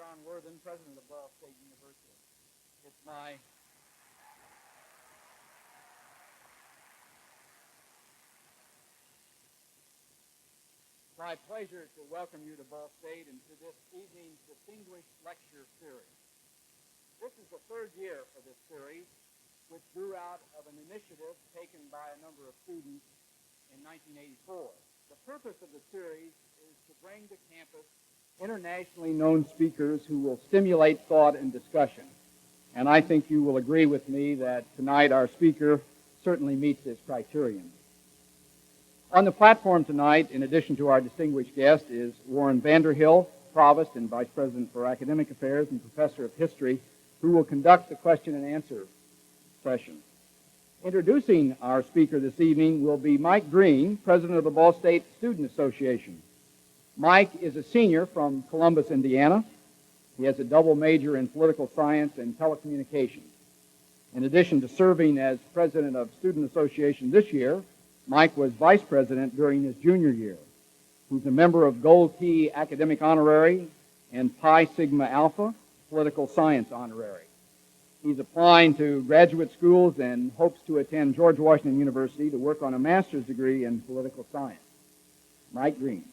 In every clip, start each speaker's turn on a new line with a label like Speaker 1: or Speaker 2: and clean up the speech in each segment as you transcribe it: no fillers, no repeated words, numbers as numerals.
Speaker 1: John Worthen, president of Ball State University. It's my pleasure to welcome you to Ball State and to this evening's distinguished lecture series. This is the third year for this series, which grew out of an initiative taken by a number of students in 1984. The purpose of the series is to bring to campus internationally known speakers who will stimulate thought and discussion. And I think you will agree with me that tonight our speaker certainly meets this criterion. On the platform tonight, in addition to our distinguished guest, is Warren Vanderhill, Provost and Vice President for Academic Affairs and Professor of History, who will conduct the question and answer session. Introducing our speaker this evening will be Mike Green, President of the Ball State Student Association. Mike is a senior from Columbus, Indiana. He has a double major in political science and telecommunications. In addition to serving as President of Student Association this year, Mike was Vice President during his junior year. He's a member of Gold Key Academic Honorary and Pi Sigma Alpha Political Science Honorary. He's applying to graduate schools and hopes to attend George Washington University to work on a master's degree in political science. Mike Green.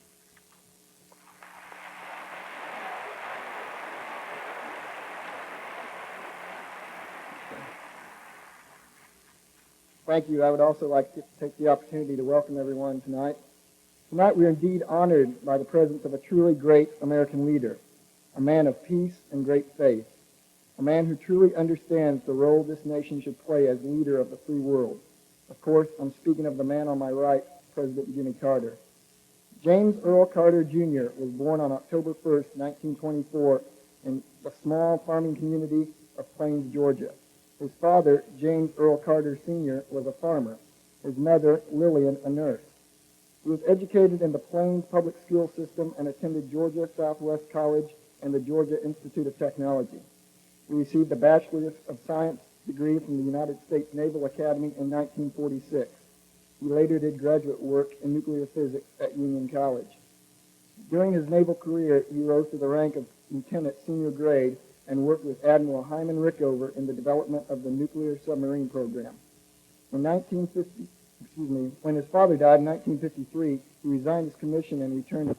Speaker 2: Thank you. I would also like to take the opportunity to welcome everyone tonight. Tonight we are indeed honored by the presence of a truly great American leader, a man of peace and great faith, a man who truly understands the role this nation should play as leader of the free world. Of course, I'm speaking of the man on my right, President Jimmy Carter. James Earl Carter, Jr. was born on October 1st, 1924, in the small farming community of Plains, Georgia. His father, James Earl Carter, Sr., was a farmer. His mother, Lillian, a nurse. He was educated in the Plains public school system and attended Georgia Southwest College and the Georgia Institute of Technology. He received a Bachelor of Science degree from the United States Naval Academy in 1946. He later did graduate work in nuclear physics at Union College. During his naval career, he rose to the rank of lieutenant senior grade and worked with Admiral Hyman Rickover in the development of the nuclear submarine program. When his father died in 1953, he resigned his commission and returned to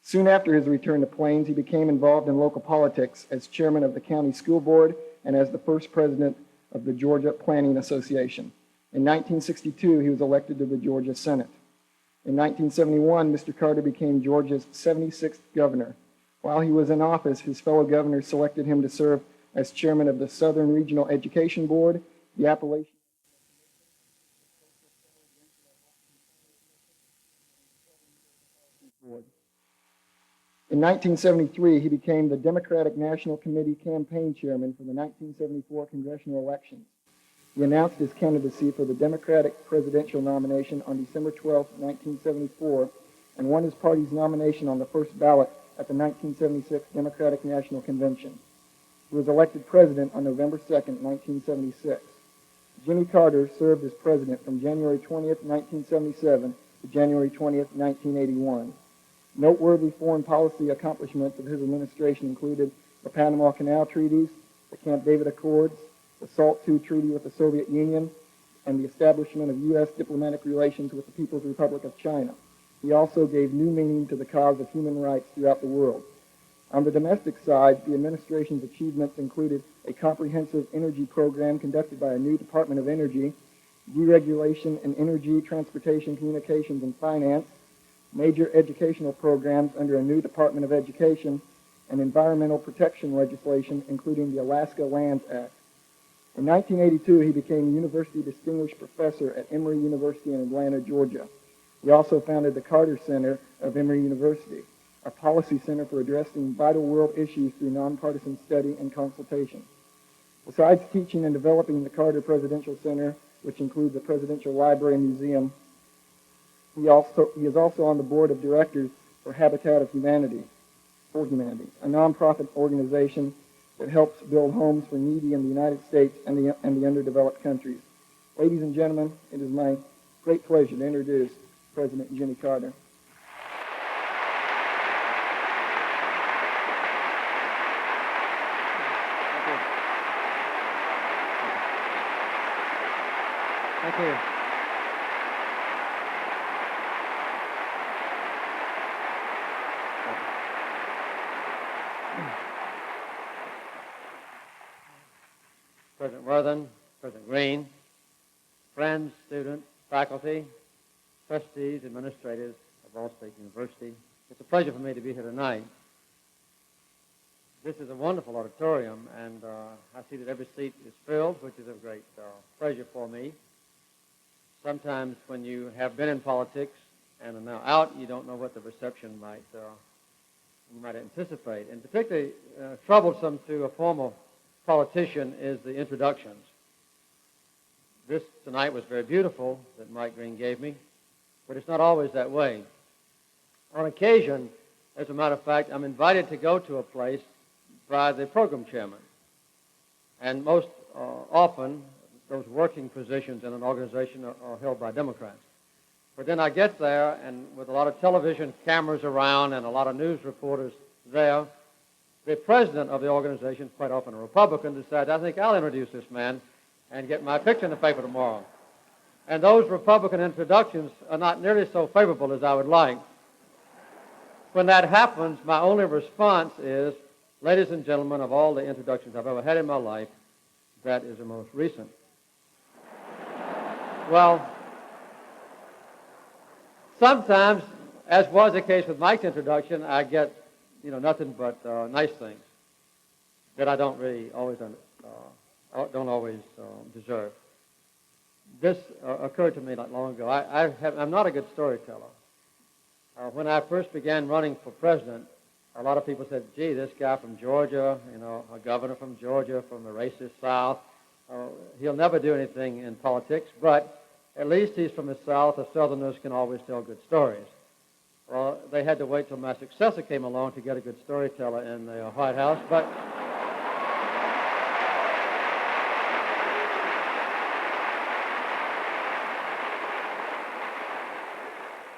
Speaker 2: Soon after his return to Plains, he became involved in local politics as chairman of the county school board and as the first president of the Georgia Planning Association. In 1962, he was elected to the Georgia Senate. In 1971, Mr. Carter became Georgia's 76th governor. While he was in office, his fellow governors selected him to serve as chairman of the Southern Regional Education Board, the Appalachian Board. In 1973, he became the Democratic National Committee campaign chairman for the 1974 congressional elections. He announced his candidacy for the Democratic presidential nomination on December 12, 1974, and won his party's nomination on the first ballot at the 1976 Democratic National Convention. He was elected president on November 2, 1976. Jimmy Carter served as president from January 20, 1977 to January 20, 1981. Noteworthy foreign policy accomplishments of his administration included the Panama Canal Treaties, the Camp David Accords, the SALT II Treaty with the Soviet Union, and the establishment of U.S. diplomatic relations with the People's Republic of China. He also gave new meaning to the cause of human rights throughout the world. On the domestic side, the administration's achievements included a comprehensive energy program conducted by a new Department of Energy, deregulation in energy, transportation, communications, and finance, major educational programs under a new Department of Education, and environmental protection legislation, including the Alaska Lands Act. In 1982, he became University Distinguished Professor at Emory University in Atlanta, Georgia. He also founded the Carter Center of Emory University, a policy center for addressing vital world issues through nonpartisan study and consultation. Besides teaching and developing the Carter Presidential Center, which includes a presidential library and museum, he is also on the board of directors for Habitat for Humanity, a nonprofit organization that helps build homes for needy in the United States and the underdeveloped countries. Ladies and gentlemen, it is my great pleasure to introduce President Jimmy Carter.
Speaker 3: Thank you. President Worthen, President Green, friends, students, faculty, trustees, administrators of Ball State University. It's a pleasure for me to be here tonight. This is a wonderful auditorium, and I see that every seat is filled, which is a great pleasure for me. Sometimes when you have been in politics and are now out, you don't know what the reception you might anticipate. And particularly troublesome to a former politician is the introductions. This tonight was very beautiful that Mike Green gave me, but it's not always that way. On occasion, as a matter of fact, I'm invited to go to a place by the program chairman. And most often, those working positions in an organization are held by Democrats. But then I get there, and with a lot of television cameras around and a lot of news reporters there, the president of the organization, quite often a Republican, decides, I think I'll introduce this man and get my picture in the paper tomorrow. And those Republican introductions are not nearly so favorable as I would like. When that happens, my only response is, ladies and gentlemen, of all the introductions I've ever had in my life, that is the most recent. Well, sometimes, as was the case with Mike's introduction, I get, nothing but nice things that I don't really always deserve. This occurred to me not long ago. I'm not a good storyteller. When I first began running for president, a lot of people said, gee, this guy from Georgia, a governor from Georgia, from the racist South, he'll never do anything in politics, but at least he's from the South. The Southerners can always tell good stories. Well, they had to wait till my successor came along to get a good storyteller in the White House, but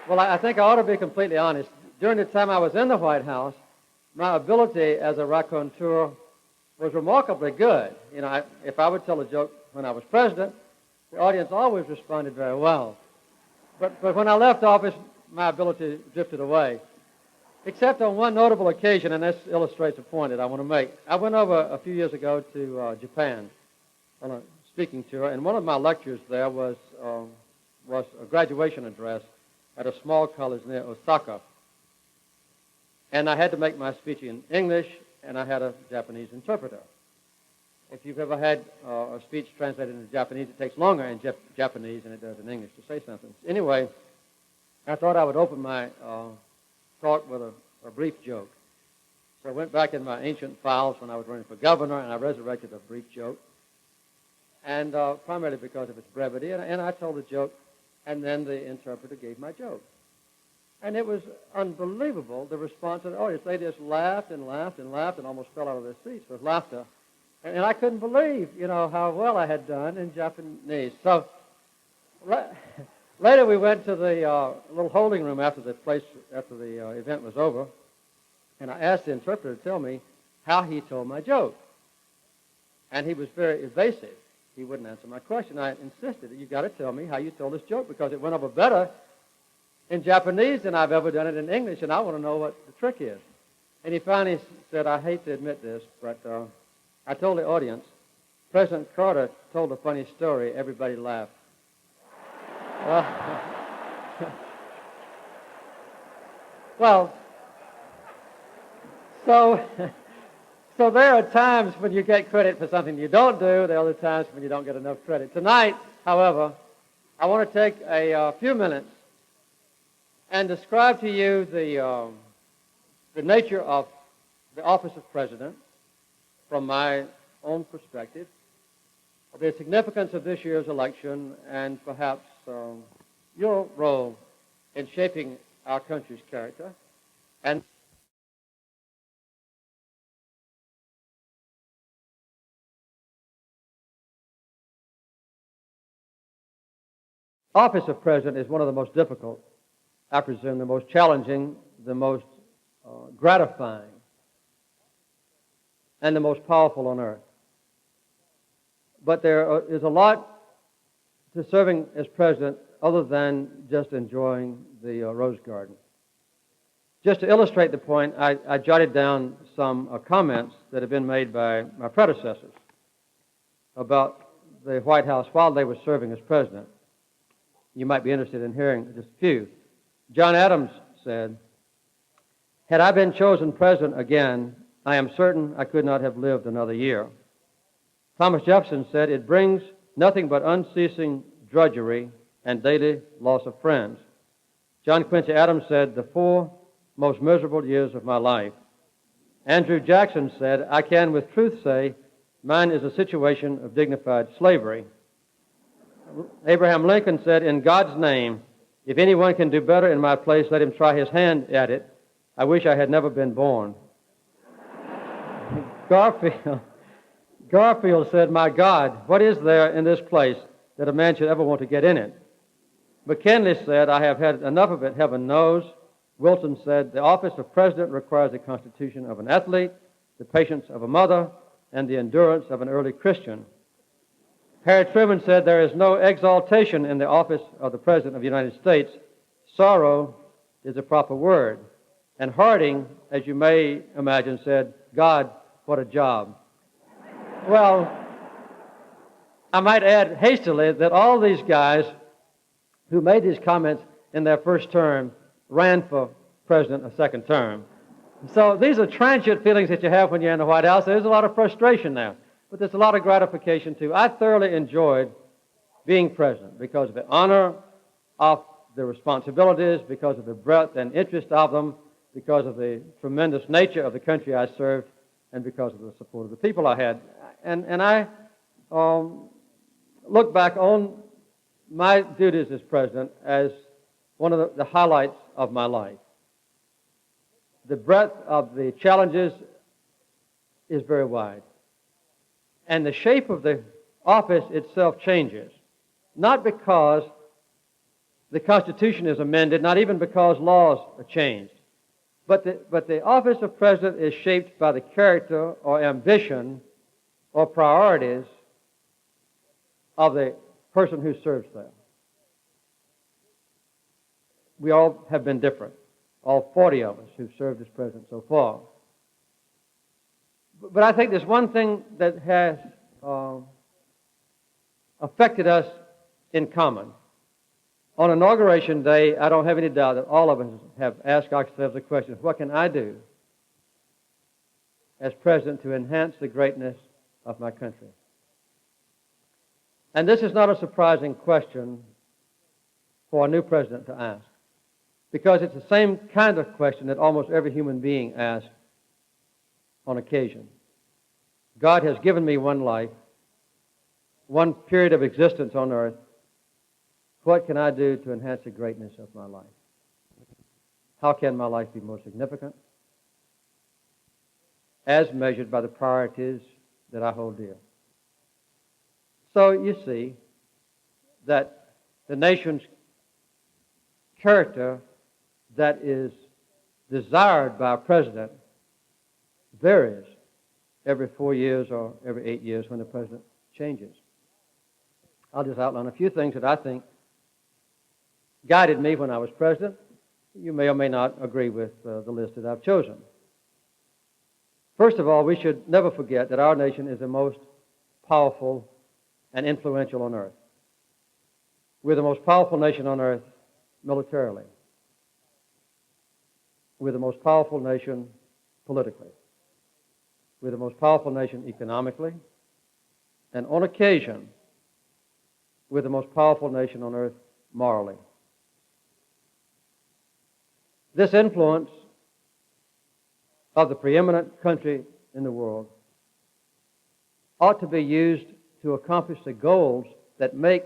Speaker 3: well, I think I ought to be completely honest. During the time I was in the White House, my ability as a raconteur was remarkably good. If I would tell a joke when I was president, the audience always responded very well. But when I left office, my ability drifted away. Except on one notable occasion, and this illustrates a point that I want to make. I went over a few years ago to Japan on a speaking tour, and one of my lectures there was a graduation address at a small college near Osaka. And I had to make my speech in English, and I had a Japanese interpreter. If you've ever had a speech translated into Japanese, it takes longer in Japanese than it does in English to say something. Anyway, I thought I would open my talk with a brief joke. So I went back in my ancient files when I was running for governor, and I resurrected a brief joke, and primarily because of its brevity. And I told the joke, and then the interpreter gave my joke. And it was unbelievable, the response of the audience. They just laughed and laughed and laughed and almost fell out of their seats with laughter. And I couldn't believe, how well I had done in Japanese. So later we went to the little holding room after the event was over, and I asked the interpreter to tell me how he told my joke. And he was very evasive. He wouldn't answer my question. I insisted that you've got to tell me how you told this joke because it went over better in Japanese than I've ever done it in English, and I want to know what the trick is. And he finally said, I hate to admit this, but I told the audience, President Carter told a funny story. Everybody laughed. Well, so there are times when you get credit for something you don't do. There are other times when you don't get enough credit. Tonight, however, I want to take a few minutes and describe to you the nature of the office of president from my own perspective, the significance of this year's election, and perhaps your role in shaping our country's character. And office of president is one of the most difficult, I presume, the most challenging, the most gratifying, and the most powerful on earth. But there is a lot to serving as president other than just enjoying the Rose Garden. Just to illustrate the point, I jotted down some comments that have been made by my predecessors about the White House while they were serving as president. You might be interested in hearing just a few. John Adams said, "Had I been chosen president again, I am certain I could not have lived another year." Thomas Jefferson said, "It brings nothing but unceasing drudgery and daily loss of friends." John Quincy Adams said, "The 4 most miserable years of my life." Andrew Jackson said, "I can with truth say mine is a situation of dignified slavery." Abraham Lincoln said, "In God's name, if anyone can do better in my place, let him try his hand at it. I wish I had never been born." Garfield said, "My God, what is there in this place that a man should ever want to get in it?" McKinley said, "I have had enough of it, heaven knows." Wilson said, "The office of president requires the constitution of an athlete, the patience of a mother, and the endurance of an early Christian." Harry Truman said, "There is no exaltation in the office of the President of the United States. Sorrow is a proper word." And Harding, as you may imagine, said, "God, what a job." Well, I might add hastily that all these guys who made these comments in their first term ran for president a second term. So these are transient feelings that you have when you're in the White House. There's a lot of frustration there, but there's a lot of gratification too. I thoroughly enjoyed being president because of the honor of the responsibilities, because of the breadth and interest of them, because of the tremendous nature of the country I served, and because of the support of the people I had. And I look back on my duties as president as one of the highlights of my life. The breadth of the challenges is very wide. And the shape of the office itself changes, not because the Constitution is amended, not even because laws are changed, but the office of president is shaped by the character or ambition or priorities of the person who serves there. We all have been different, all 40 of us who've served as president so far. But I think there's one thing that has affected us in common. On Inauguration Day, I don't have any doubt that all of us have asked ourselves the question, what can I do as president to enhance the greatness of my country? And this is not a surprising question for a new president to ask, because it's the same kind of question that almost every human being asks on occasion. God has given me one life, one period of existence on earth. What can I do to enhance the greatness of my life? How can my life be more significant as measured by the priorities that I hold dear? So you see that the nation's character that is desired by a president varies every 4 years or every 8 years when the president changes. I'll just outline a few things that I think guided me when I was president. You may or may not agree with the list that I've chosen. First of all, we should never forget that our nation is the most powerful and influential on earth. We're the most powerful nation on earth militarily. We're the most powerful nation politically. We're the most powerful nation economically. And on occasion, we're the most powerful nation on earth morally. This influence of the preeminent country in the world ought to be used to accomplish the goals that make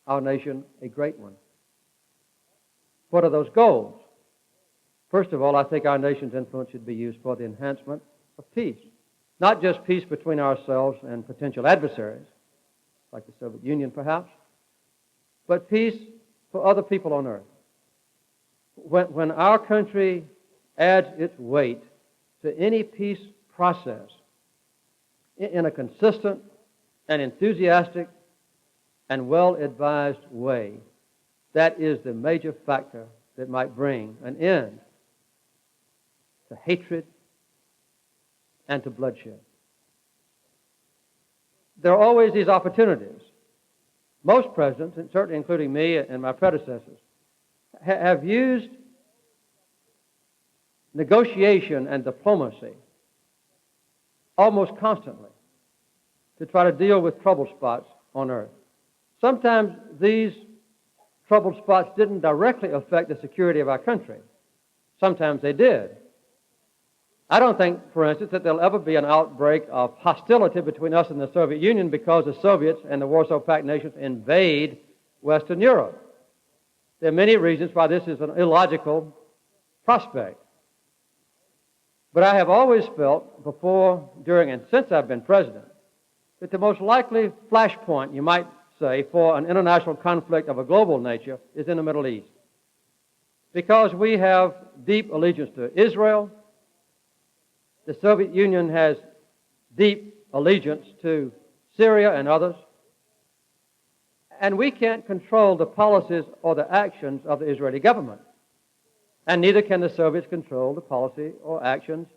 Speaker 3: our nation a great one. What are those goals? First of all, I think our nation's influence should be used for the enhancement of peace. Not just peace between ourselves and potential adversaries, like the Soviet Union perhaps, but peace for other people on earth. When our country adds its weight to any peace process in a consistent and enthusiastic and well-advised way, that is the major factor that might bring an end to hatred and to bloodshed. There are always these opportunities. Most presidents, and certainly including me and my predecessors, have used negotiation and diplomacy almost constantly to try to deal with trouble spots on earth. Sometimes these troubled spots didn't directly affect the security of our country. Sometimes they did. I don't think, for instance, that there'll ever be an outbreak of hostility between us and the Soviet Union because the Soviets and the Warsaw Pact nations invade Western Europe. There are many reasons why this is an illogical prospect. But I have always felt, before, during, and since I've been president, that the most likely flashpoint, you might say, for an international conflict of a global nature is in the Middle East. Because we have deep allegiance to Israel, the Soviet Union has deep allegiance to Syria and others, and we can't control the policies or the actions of the Israeli government. And neither can the Soviets control the policy or actions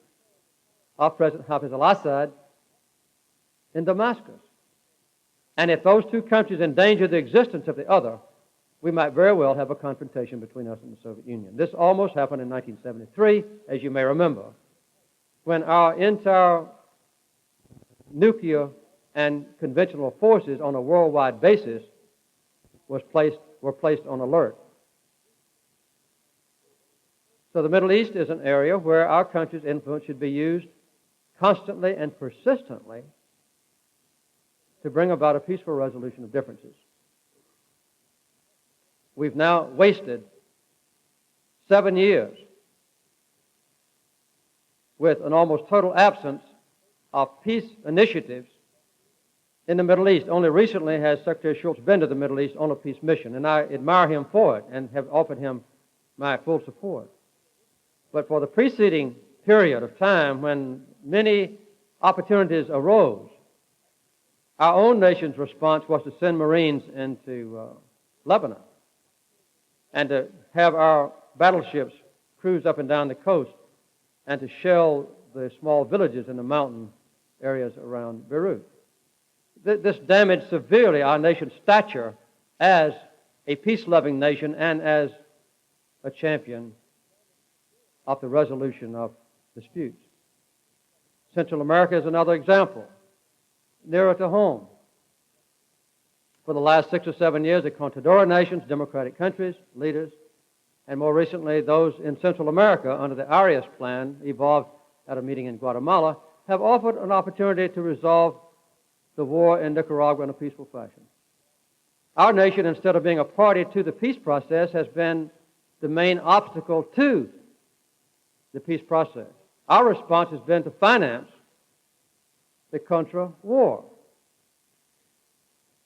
Speaker 3: of President Hafez al-Assad in Damascus. And if those two countries endanger the existence of the other, we might very well have a confrontation between us and the Soviet Union. This almost happened in 1973, as you may remember, when our entire nuclear and conventional forces on a worldwide basis were placed on alert. So the Middle East is an area where our country's influence should be used constantly and persistently to bring about a peaceful resolution of differences. We've now wasted 7 years with an almost total absence of peace initiatives in the Middle East. Only recently has Secretary Schultz been to the Middle East on a peace mission, and I admire him for it and have offered him my full support. But for the preceding period of time when many opportunities arose, our own nation's response was to send Marines into Lebanon and to have our battleships cruise up and down the coast and to shell the small villages in the mountain areas around Beirut. This damaged severely our nation's stature as a peace-loving nation and as a champion of the resolution of disputes. Central America is another example, nearer to home. For the last 6 or 7 years, the Contadora nations, democratic countries, leaders, and more recently those in Central America under the Arias Plan, evolved at a meeting in Guatemala, have offered an opportunity to resolve the war in Nicaragua in a peaceful fashion. Our nation, instead of being a party to the peace process, has been the main obstacle to the peace process. Our response has been to finance the Contra war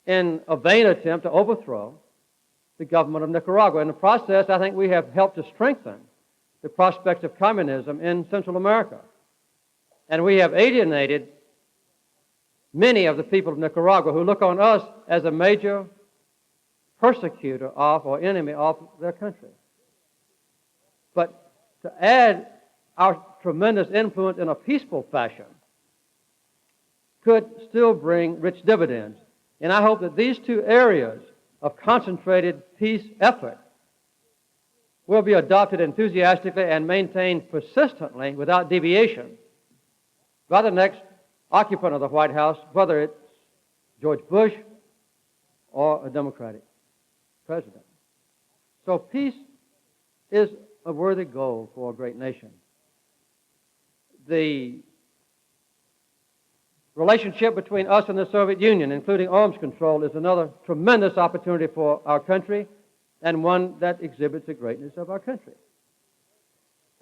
Speaker 3: in a vain attempt to overthrow the government of Nicaragua. In the process, I think we have helped to strengthen the prospects of communism in Central America. And we have alienated many of the people of Nicaragua who look on us as a major persecutor of or enemy of their country. But to add our tremendous influence in a peaceful fashion could still bring rich dividends. And I hope that these two areas of concentrated peace effort will be adopted enthusiastically and maintained persistently without deviation by the next occupant of the White House, whether it's George Bush or a Democratic president. So peace is a worthy goal for a great nation. The relationship between us and the Soviet Union, including arms control, is another tremendous opportunity for our country and one that exhibits the greatness of our country.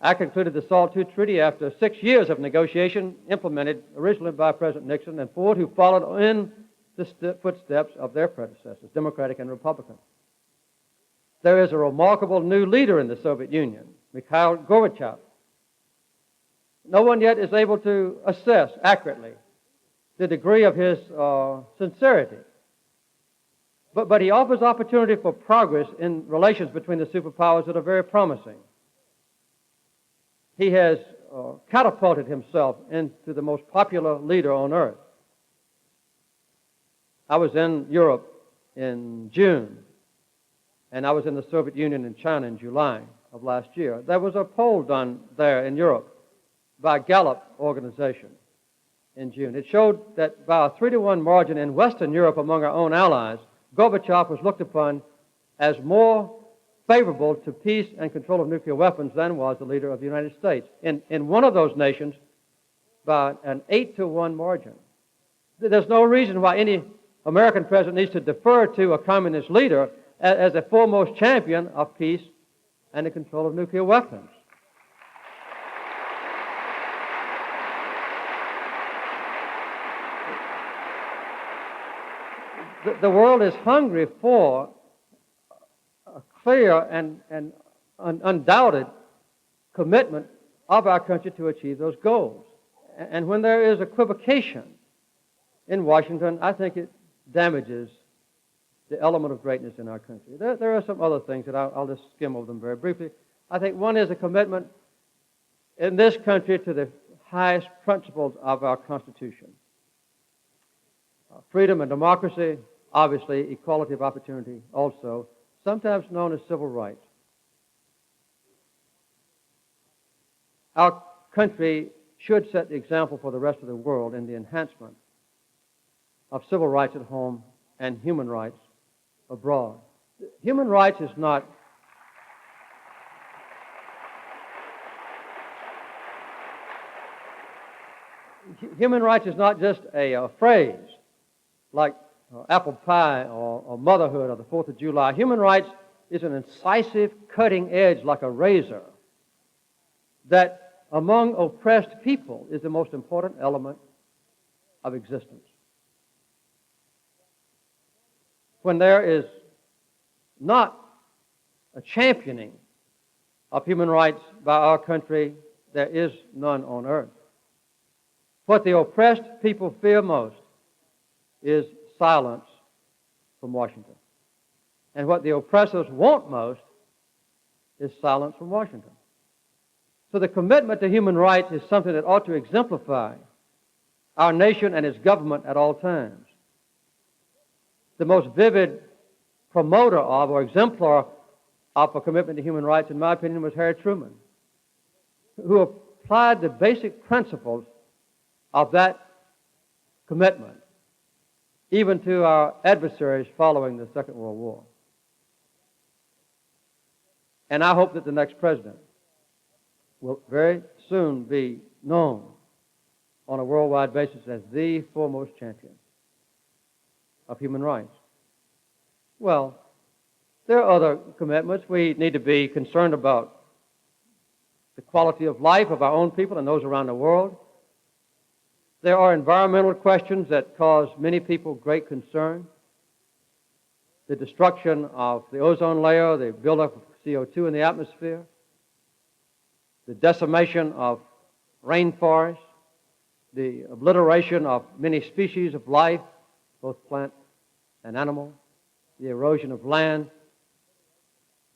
Speaker 3: I concluded the SALT II Treaty after 6 years of negotiation, implemented originally by President Nixon and Ford, who followed in the footsteps of their predecessors, Democratic and Republican. there is a remarkable new leader in the Soviet Union, Mikhail Gorbachev. No one yet is able to assess accurately the degree of his sincerity. But he offers opportunity for progress in relations between the superpowers that are very promising. He has catapulted himself into the most popular leader on earth. I was in Europe in June, and I was in the Soviet Union and China in July of last year. There was a poll done there in Europe by Gallup organization in June. It showed that by a 3-to-1 margin in Western Europe among our own allies, Gorbachev was looked upon as more favorable to peace and control of nuclear weapons than was the leader of the United States. In one of those nations, by an 8-to-1 margin. There's no reason why any American president needs to defer to a communist leader as a foremost champion of peace and the control of nuclear weapons. The world is hungry for a clear and undoubted commitment of our country to achieve those goals. And when there is equivocation in Washington, I think it damages the element of greatness in our country. There are some other things that I'll just skim over them very briefly. I think one is a commitment in this country to the highest principles of our Constitution. Freedom and democracy, obviously equality of opportunity also, sometimes known as civil rights. Our country should set the example for the rest of the world in the enhancement of civil rights at home and human rights abroad. Human rights is not just a phrase like apple pie or motherhood or the 4th of July. Human rights is an incisive cutting edge like a razor that among oppressed people is the most important element of existence. When there is not a championing of human rights by our country, there is none on earth. What the oppressed people fear most is silence from Washington. And what the oppressors want most is silence from Washington. So the commitment to human rights is something that ought to exemplify our nation and its government at all times. The most vivid promoter of or exemplar of a commitment to human rights, in my opinion, was Harry Truman, who applied the basic principles of that commitment even to our adversaries following the Second World War. And I hope that the next president will very soon be known on a worldwide basis as the foremost champion of human rights. Well, there are other commitments. We need to be concerned about the quality of life of our own people and those around the world. There are environmental questions that cause many people great concern. The destruction of the ozone layer, the buildup of CO2 in the atmosphere, the decimation of rainforests, the obliteration of many species of life, both plant and animal, the erosion of land,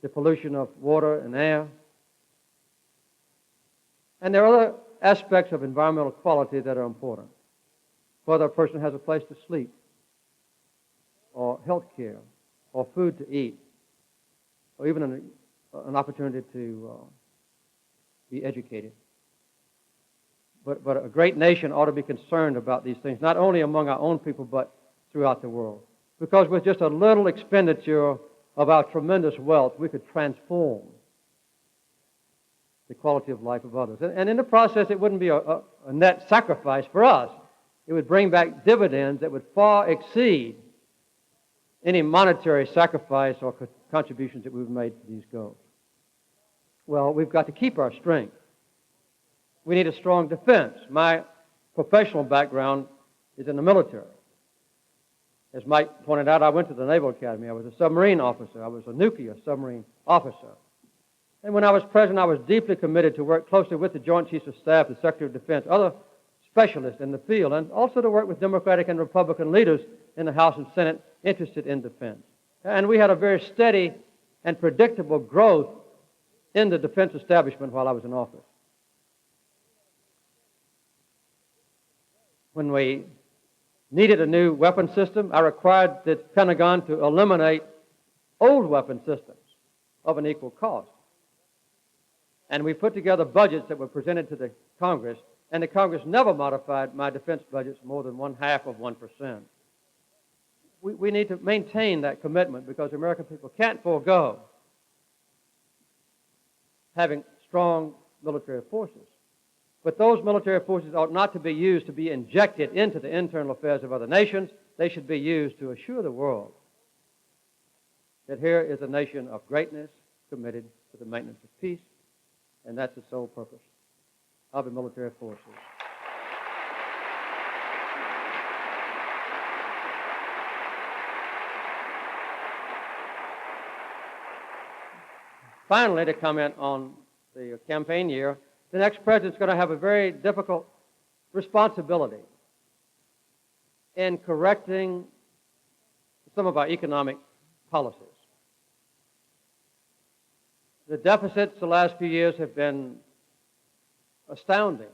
Speaker 3: the pollution of water and air. And there are other aspects of environmental quality that are important. Whether a person has a place to sleep, or health care, or food to eat, or even an opportunity to be educated. But a great nation ought to be concerned about these things, not only among our own people, but throughout the world. Because with just a little expenditure of our tremendous wealth, we could transform the quality of life of others. And in the process, it wouldn't be a net sacrifice for us. It would bring back dividends that would far exceed any monetary sacrifice or contributions that we've made to these goals. Well, we've got to keep our strength. We need a strong defense. My professional background is in the military. As Mike pointed out, I went to the Naval Academy. I was a submarine officer. I was a nuclear submarine officer. And when I was president, I was deeply committed to work closely with the Joint Chiefs of Staff, the Secretary of Defense, other specialists in the field, and also to work with Democratic and Republican leaders in the House and Senate interested in defense. And we had a very steady and predictable growth in the defense establishment while I was in office. When we needed a new weapon system, I required the Pentagon to eliminate old weapon systems of an equal cost. And we put together budgets that were presented to the Congress, and the Congress never modified my defense budgets more than 0.5%. We need to maintain that commitment because the American people can't forego having strong military forces. But those military forces ought not to be used to be injected into the internal affairs of other nations. They should be used to assure the world that here is a nation of greatness committed to the maintenance of peace, and that's the sole purpose of the military forces. Finally, to comment on the campaign year, the next president's going to have a very difficult responsibility in correcting some of our economic policies. The deficits the last few years have been astounding.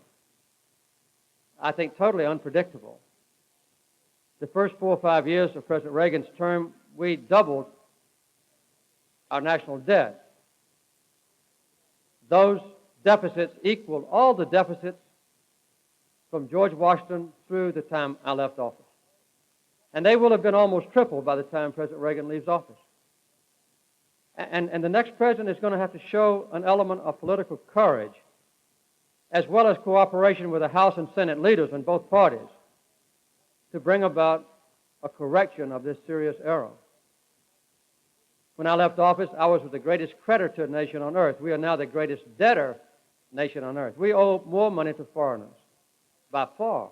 Speaker 3: I think totally unpredictable. The first 4 or 5 years of President Reagan's term, we doubled our national debt. Those deficits equaled all the deficits from George Washington through the time I left office. And they will have been almost tripled by the time President Reagan leaves office. And the next president is going to have to show an element of political courage as well as cooperation with the House and Senate leaders in both parties to bring about a correction of this serious error. When I left office, I was the greatest creditor nation on earth. We are now the greatest debtor nation on earth. We owe more money to foreigners, by far,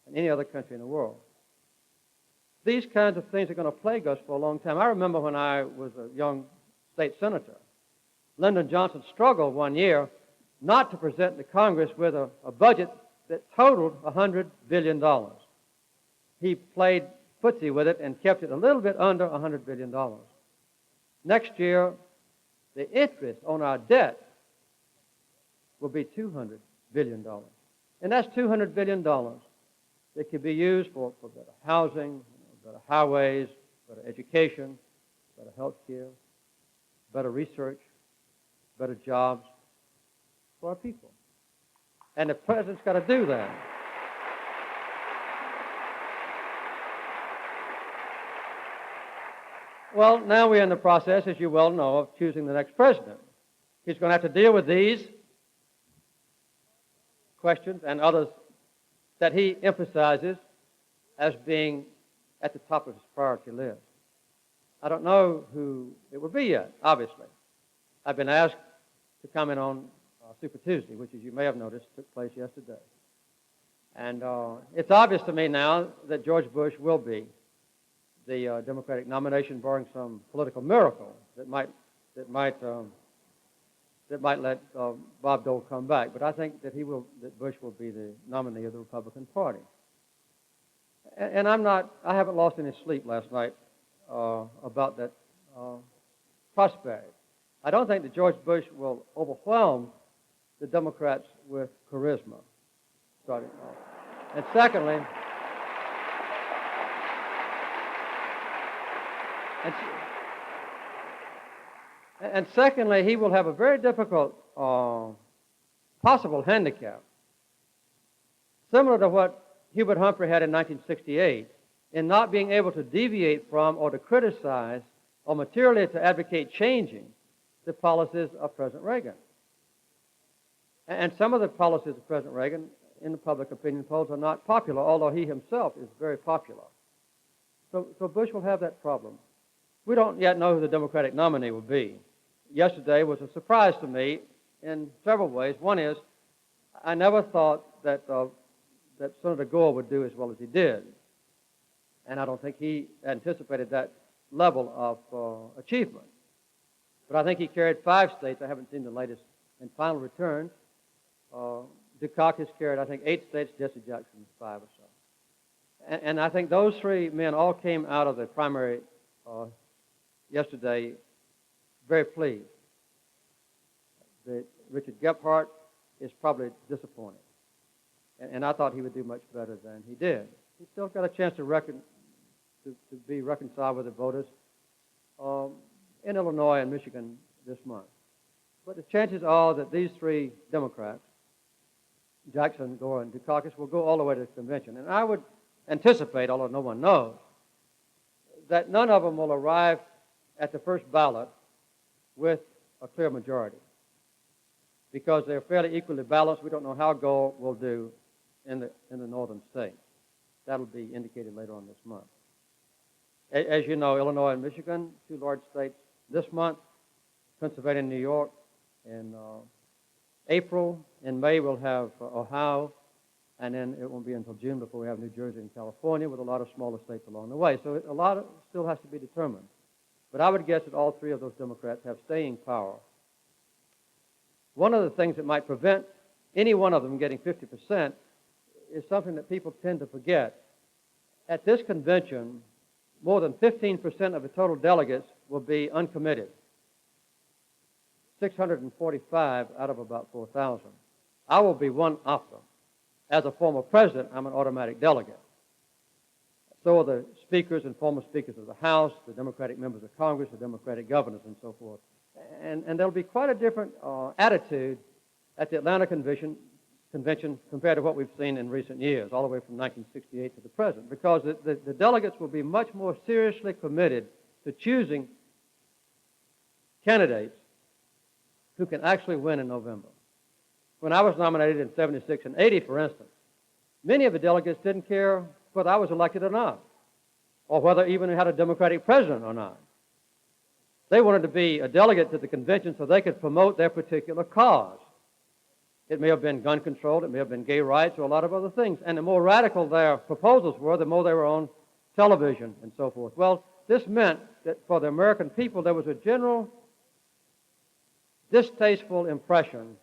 Speaker 3: than any other country in the world. These kinds of things are going to plague us for a long time. I remember when I was a young state senator, Lyndon Johnson struggled one year not to present the Congress with a budget that totaled $100 billion. He played footsie with it and kept it a little bit under $100 billion. Next year, the interest on our debt will be $200 billion. And that's $200 billion that could be used for better housing, better highways, better education, better health care, better research, better jobs for our people. And the president's got to do that. Well, now we're in the process, as you well know, of choosing the next president. He's going to have to deal with these questions and others that he emphasizes as being at the top of his priority list. I don't know who it will be yet, obviously. I've been asked to comment on Super Tuesday, which, as you may have noticed, took place yesterday. And it's obvious to me now that George Bush will be the Democratic nomination, barring some political miracle that might let Bob Dole come back. But I think that Bush will be the nominee of the Republican Party. And I haven't lost any sleep last night about that prospect. I don't think that George Bush will overwhelm the Democrats with charisma, starting off. And secondly, he will have a very difficult possible handicap, similar to what Hubert Humphrey had in 1968, in not being able to deviate from or to criticize or materially to advocate changing the policies of President Reagan. And some of the policies of President Reagan in the public opinion polls are not popular, although he himself is very popular. So Bush will have that problem. We don't yet know who the Democratic nominee will be. Yesterday was a surprise to me in several ways. One is, I never thought that Senator Gore would do as well as he did. and I don't think he anticipated that level of achievement. But I think he carried 5 states. I haven't seen the latest and final returns. Dukakis carried, I think, 8 states, Jesse Jackson 5 or so. And I think those 3 men all came out of the primary yesterday very pleased. Richard Gephardt is probably disappointed. And I thought he would do much better than he did. He's still got a chance to be reconciled with the voters in Illinois and Michigan this month. But the chances are that these 3 Democrats, Jackson, Gore, and Dukakis, will go all the way to the convention. And I would anticipate, although no one knows, that none of them will arrive at the first ballot with a clear majority, because they're fairly equally balanced. We don't know how Gore will do in the northern states. That'll be indicated later on this month. As you know, Illinois and Michigan, 2 large states this month, Pennsylvania and New York in April. In May, we'll have Ohio, and then it won't be until June before we have New Jersey and California, with a lot of smaller states along the way. So a lot still has to be determined. But I would guess that all 3 of those Democrats have staying power. One of the things that might prevent any one of them getting 50% is something that people tend to forget. At this convention, more than 15% of the total delegates will be uncommitted. 645 out of about 4,000. I will be one of them. As a former president, I'm an automatic delegate. So are the speakers and former speakers of the House, the Democratic members of Congress, the Democratic governors, and so forth. And there'll be quite a different attitude at the Atlanta convention compared to what we've seen in recent years, all the way from 1968 to the present, because the delegates will be much more seriously committed to choosing candidates who can actually win in November. When I was nominated in 76 and 80, for instance, many of the delegates didn't care whether I was elected or not, or whether even we had a Democratic president or not. They wanted to be a delegate to the convention so they could promote their particular cause. It may have been gun control, it may have been gay rights, or a lot of other things. And the more radical their proposals were, the more they were on television and so forth. Well, this meant that for the American people, there was a general distasteful impression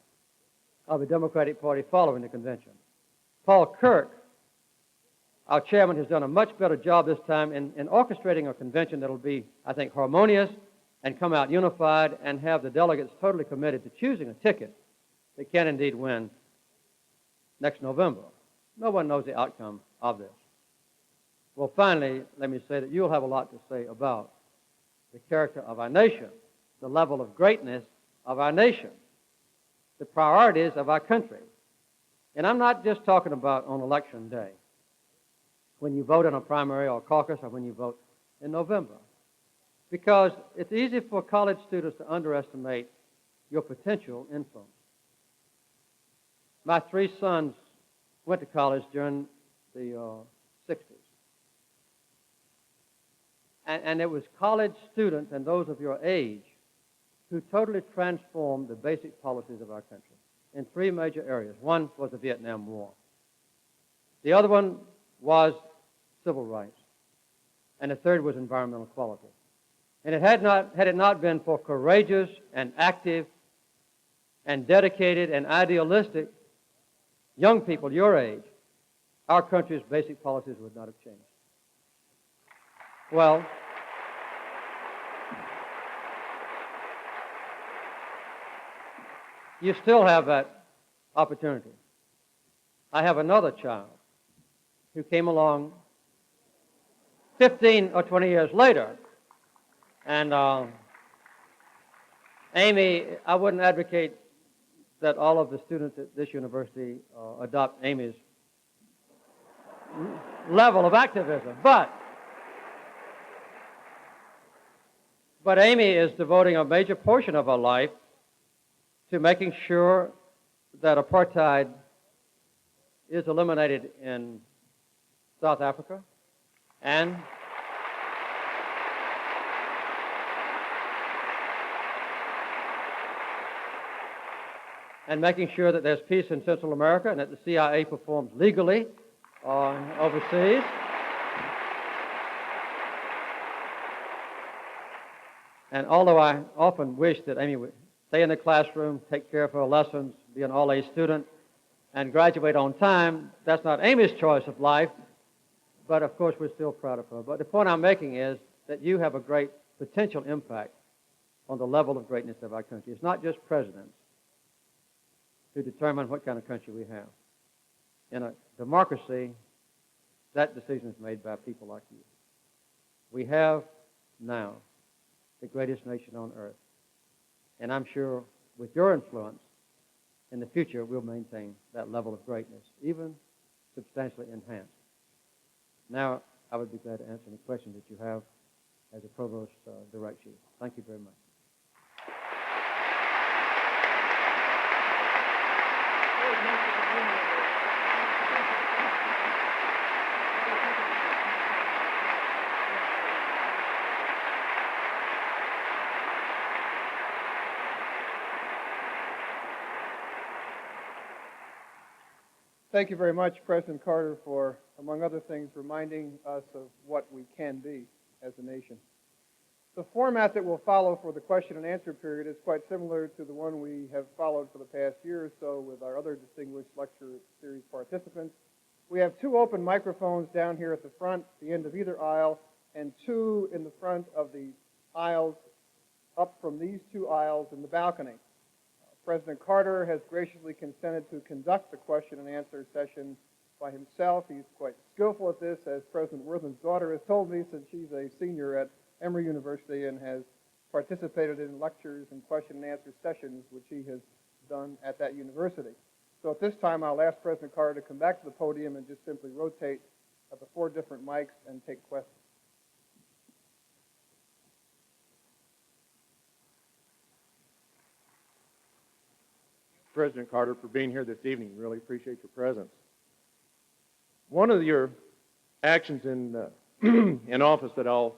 Speaker 3: of the Democratic Party following the convention. Paul Kirk, our chairman, has done a much better job this time in orchestrating a convention that will be, I think, harmonious and come out unified and have the delegates totally committed to choosing a ticket that can indeed win next November. No one knows the outcome of this. Well, finally, let me say that you'll have a lot to say about the character of our nation, the level of greatness of our nation, the priorities of our country. And I'm not just talking about on election day, when you vote in a primary or caucus, or when you vote in November. Because it's easy for college students to underestimate your potential influence. My 3 sons went to college during the 60s. And it was college students and those of your age who totally transformed the basic policies of our country in 3 major areas. One was the Vietnam War. The other one was civil rights. And the third was environmental equality. And had it not been for courageous and active and dedicated and idealistic young people your age, our country's basic policies would not have changed. Well, you still have that opportunity. I have another child who came along 15 or 20 years later. And Amy, I wouldn't advocate that all of the students at this university adopt Amy's level of activism. But Amy is devoting a major portion of her life to making sure that apartheid is eliminated in South Africa and making sure that there's peace in Central America and that the CIA performs legally overseas. And although I often wish that Amy would stay in the classroom, take care of her lessons, be an all-A student, and graduate on time, that's not Amy's choice of life, but of course we're still proud of her. But the point I'm making is that you have a great potential impact on the level of greatness of our country. It's not just presidents who determine what kind of country we have. In a democracy, that decision is made by people like you. We have now the greatest nation on earth. And I'm sure with your influence, in the future, we'll maintain that level of greatness, even substantially enhanced. Now, I would be glad to answer any questions that you have as the provost directs you. Thank you very much.
Speaker 4: Thank you very much, President Carter, for, among other things, reminding us of what we can be as a nation. The format that we'll follow for the question and answer period is quite similar to the one we have followed for the past year or so with our other distinguished lecture series participants. We have 2 open microphones down here at the front, the end of either aisle, and 2 in the front of the aisles, up from these 2 aisles in the balcony. President Carter has graciously consented to conduct the question and answer session by himself. He's quite skillful at this, as President Worthen's daughter has told me, since she's a senior at Emory University and has participated in lectures and question and answer sessions, which he has done at that university. So at this time, I'll ask President Carter to come back to the podium and just simply rotate the 4 different mics and take questions.
Speaker 5: President Carter, for being here this evening. Really appreciate your presence. One of your actions in, in office that I'll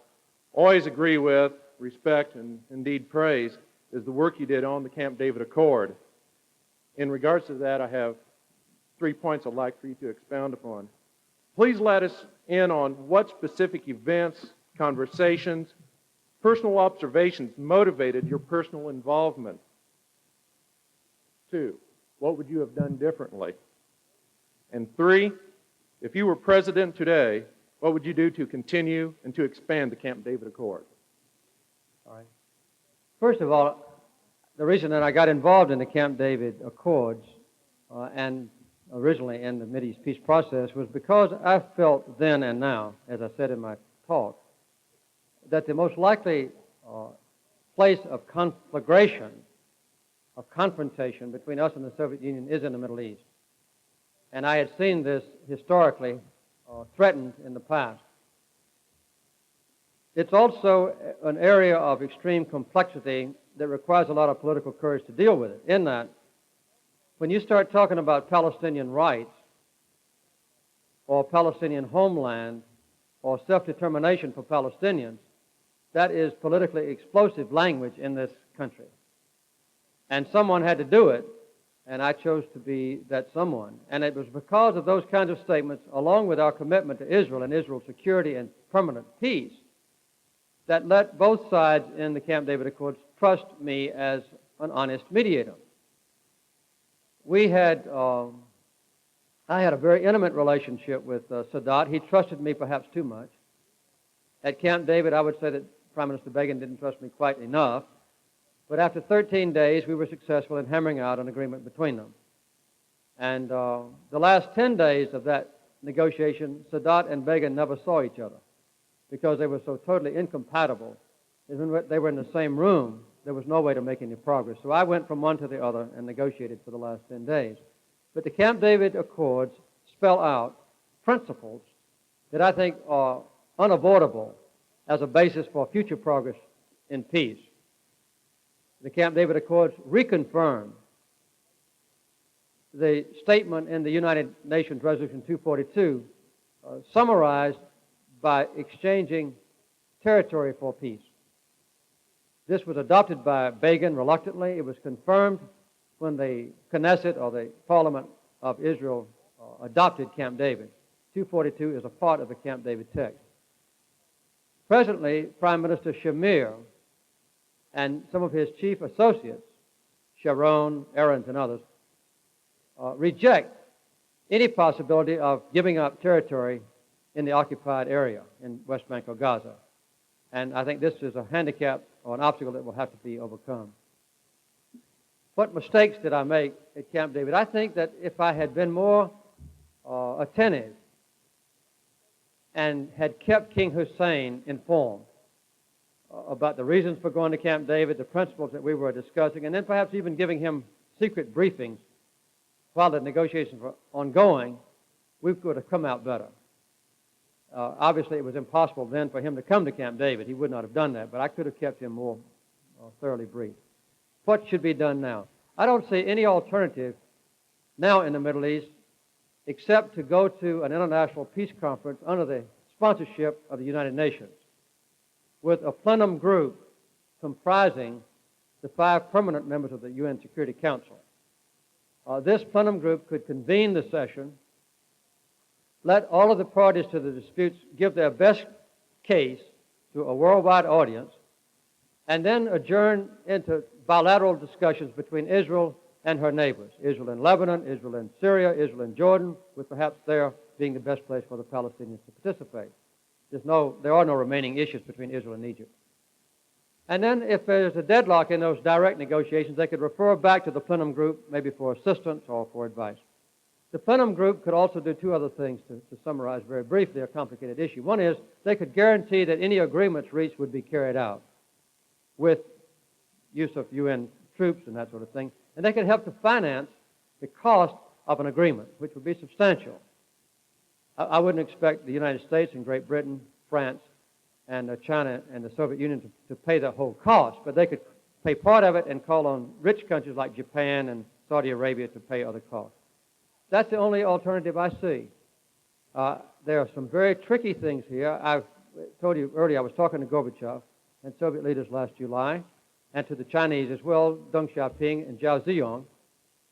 Speaker 5: always agree with, respect, and indeed praise is the work you did on the Camp David Accord. In regards to that, I have 3 points I'd like for you to expound upon. Please let us in on what specific events, conversations, personal observations motivated your personal involvement. 2, what would you have done differently? And 3, if you were president today, what would you do to continue and to expand the Camp David Accord?
Speaker 3: All right. First of all, the reason that I got involved in the Camp David Accords and originally in the Mideast peace process was because I felt then and now, as I said in my talk, that the most likely place of conflagration, of confrontation between us and the Soviet Union is in the Middle East. And I had seen this historically threatened in the past. It's also an area of extreme complexity that requires a lot of political courage to deal with it, in that when you start talking about Palestinian rights or Palestinian homeland or self-determination for Palestinians, that is politically explosive language in this country. And someone had to do it, and I chose to be that someone. And it was because of those kinds of statements, along with our commitment to Israel and Israel's security and permanent peace, that let both sides in the Camp David Accords trust me as an honest mediator. I had a very intimate relationship with Sadat. He trusted me perhaps too much. At Camp David, I would say that Prime Minister Begin didn't trust me quite enough. But after 13 days, we were successful in hammering out an agreement between them. And the last 10 days of that negotiation, Sadat and Begin never saw each other because they were so totally incompatible. Even when they were in the same room, there was no way to make any progress. So I went from one to the other and negotiated for the last 10 days. But the Camp David Accords spell out principles that I think are unavoidable as a basis for future progress in peace. The Camp David Accords reconfirm the statement in the United Nations Resolution 242, summarized by exchanging territory for peace. This was adopted by Begin reluctantly. It was confirmed when the Knesset, or the Parliament of Israel, adopted Camp David. 242 is a part of the Camp David text. Presently, Prime Minister Shamir and some of his chief associates, Sharon, Aarons, and others, reject any possibility of giving up territory in the occupied area in West Bank or Gaza. And I think this is a handicap or an obstacle that will have to be overcome. What mistakes did I make at Camp David? I think that if I had been more attentive and had kept King Hussein informed about the reasons for going to Camp David, the principles that we were discussing, and then perhaps even giving him secret briefings while the negotiations were ongoing, we could have come out better. Obviously, it was impossible then for him to come to Camp David. He would not have done that, but I could have kept him more thoroughly briefed. What should be done now? I don't see any alternative now in the Middle East except to go to an international peace conference under the sponsorship of the United Nations with a plenum group comprising the 5 permanent members of the UN Security Council. This plenum group could convene the session, let all of the parties to the disputes give their best case to a worldwide audience, and then adjourn into bilateral discussions between Israel and her neighbors, Israel in Lebanon, Israel in Syria, Israel in Jordan, with perhaps there being the best place for the Palestinians to participate. There are no remaining issues between Israel and Egypt. And then if there's a deadlock in those direct negotiations, they could refer back to the plenum group, maybe for assistance or for advice. The plenum group could also do 2 other things to summarize very briefly a complicated issue. One is they could guarantee that any agreements reached would be carried out with use of UN troops and that sort of thing. And they could help to finance the cost of an agreement, which would be substantial. I wouldn't expect the United States and Great Britain, France, and China and the Soviet Union to pay the whole cost, but they could pay part of it and call on rich countries like Japan and Saudi Arabia to pay other costs. That's the only alternative I see. There are some very tricky things here. I told you earlier I was talking to Gorbachev and Soviet leaders last July, and to the Chinese as well, Deng Xiaoping and Zhao Ziyong,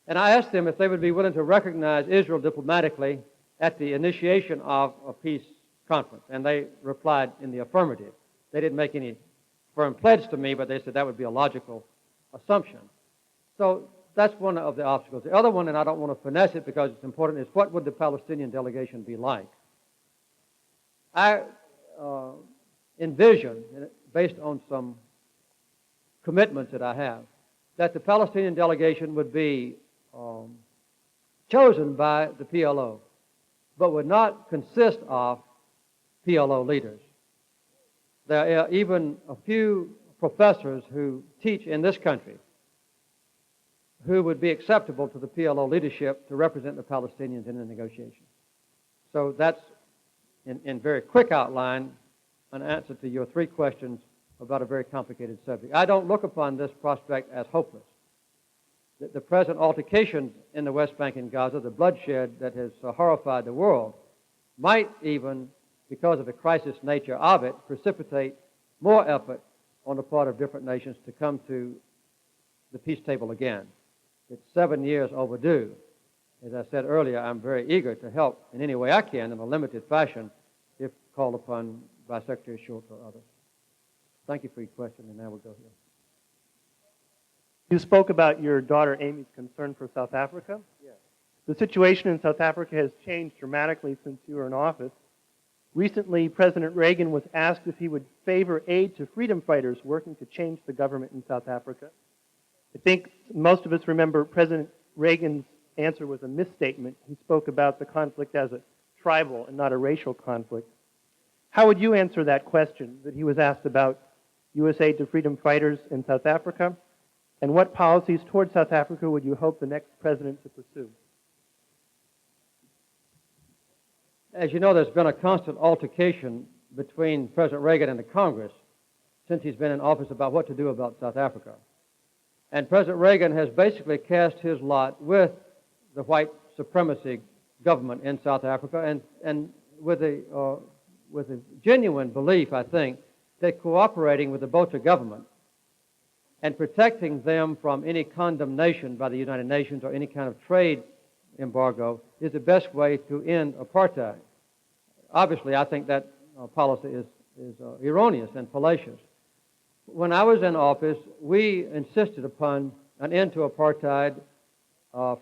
Speaker 3: and I asked them if they would be willing to recognize Israel diplomatically at the initiation of a peace conference, and they replied in the affirmative. They didn't make any firm pledge to me, but they said that would be a logical assumption. So that's one of the obstacles. The other one, and I don't want to finesse it because it's important, is what would the Palestinian delegation be like? I envision, based on some commitments that I have, that the Palestinian delegation would be chosen by the PLO, but would not consist of PLO leaders. There are even a few professors who teach in this country who would be acceptable to the PLO leadership to represent the Palestinians in the negotiations. So that's, in very quick outline, an answer to your 3 questions about a very complicated subject. I don't look upon this prospect as hopeless. The present altercations in the West Bank and Gaza, the bloodshed that has horrified the world, might even, because of the crisis nature of it, precipitate more effort on the part of different nations to come to the peace table again. It's 7 years overdue. As I said earlier, I'm very eager to help in any way I can in a limited fashion if called upon by Secretary Schultz or others. Thank you for your question, and now we'll go here.
Speaker 6: You spoke about your daughter Amy's concern for South Africa.
Speaker 3: Yes.
Speaker 6: The situation in South Africa has changed dramatically since you were in office. Recently, President Reagan was asked if he would favor aid to freedom fighters working to change the government in South Africa. I think most of us remember President Reagan's answer was a misstatement. He spoke about the conflict as a tribal and not a racial conflict. How would you answer that question that he was asked about U.S. aid to freedom fighters in South Africa? And what policies toward South Africa would you hope the next president to pursue?
Speaker 3: As you know, there's been a constant altercation between President Reagan and the Congress since he's been in office about what to do about South Africa. And President Reagan has basically cast his lot with the white supremacy government in South Africa and with a genuine belief, I think, that cooperating with the Botha government and protecting them from any condemnation by the United Nations or any kind of trade embargo is the best way to end apartheid. Obviously, I think that policy is erroneous and fallacious. when I was in office, we insisted upon an end to apartheid,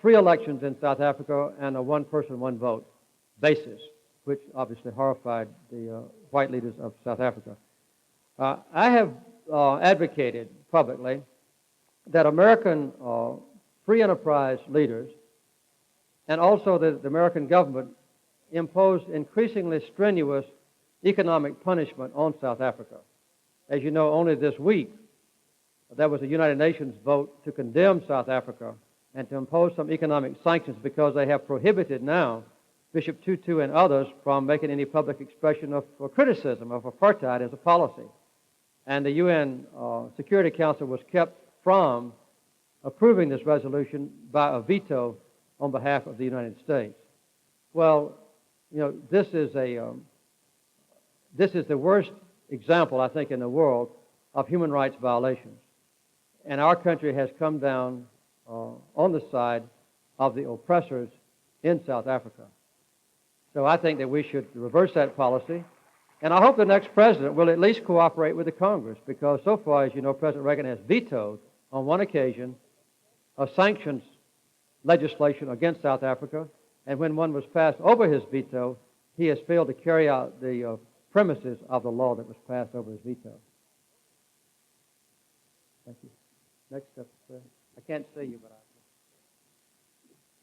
Speaker 3: free elections in South Africa, and a one-person, one-vote basis, which obviously horrified the white leaders of South Africa. I have advocated publicly that American free enterprise leaders and also the American government imposed increasingly strenuous economic punishment on South Africa. As you know, only this week, there was a United Nations vote to condemn South Africa and to impose some economic sanctions because they have prohibited now Bishop Tutu and others from making any public expression of criticism of apartheid as a policy. And the UN Security Council was kept from approving this resolution by a veto on behalf of the United States. Well, you know, this is the worst example, I think, in the world of human rights violations. And our country has come down on the side of the oppressors in South Africa. So I think that we should reverse that policy. And I hope the next president will at least cooperate with the Congress, because so far, as you know, President Reagan has vetoed on one occasion a sanctions legislation against South Africa, and when one was passed over his veto, he has failed to carry out the premises of the law that was passed over his veto. Thank you. Next up, I can't see you, but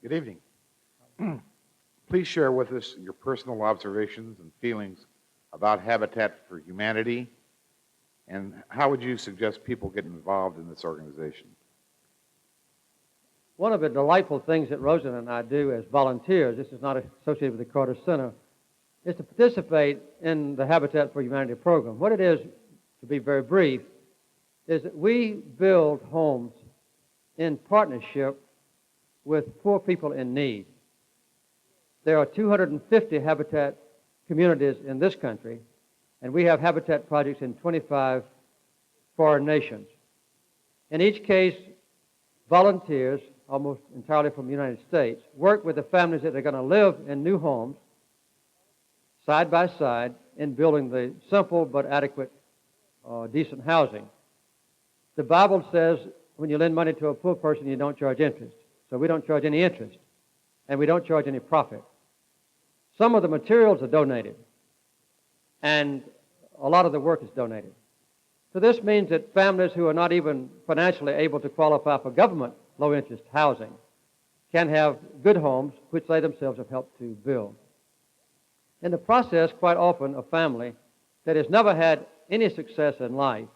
Speaker 7: Good evening. Please share with us your personal observations and feelings about Habitat for Humanity, and how would you suggest people get involved in this organization?
Speaker 3: One of the delightful things that Rosen and I do as volunteers, this is not associated with the Carter Center, is to participate in the Habitat for Humanity program. What it is, to be very brief, is that we build homes in partnership with poor people in need. There are 250 Habitat communities in this country, and we have Habitat projects in 25 foreign nations. In each case, volunteers, almost entirely from the United States, work with the families that are going to live in new homes, side by side, in building the simple but adequate, decent housing. The Bible says when you lend money to a poor person, you don't charge interest. So we don't charge any interest, and we don't charge any profit. Some of the materials are donated, and a lot of the work is donated. So this means that families who are not even financially able to qualify for government low-interest housing can have good homes, which they themselves have helped to build. In the process, quite often, a family that has never had any success in life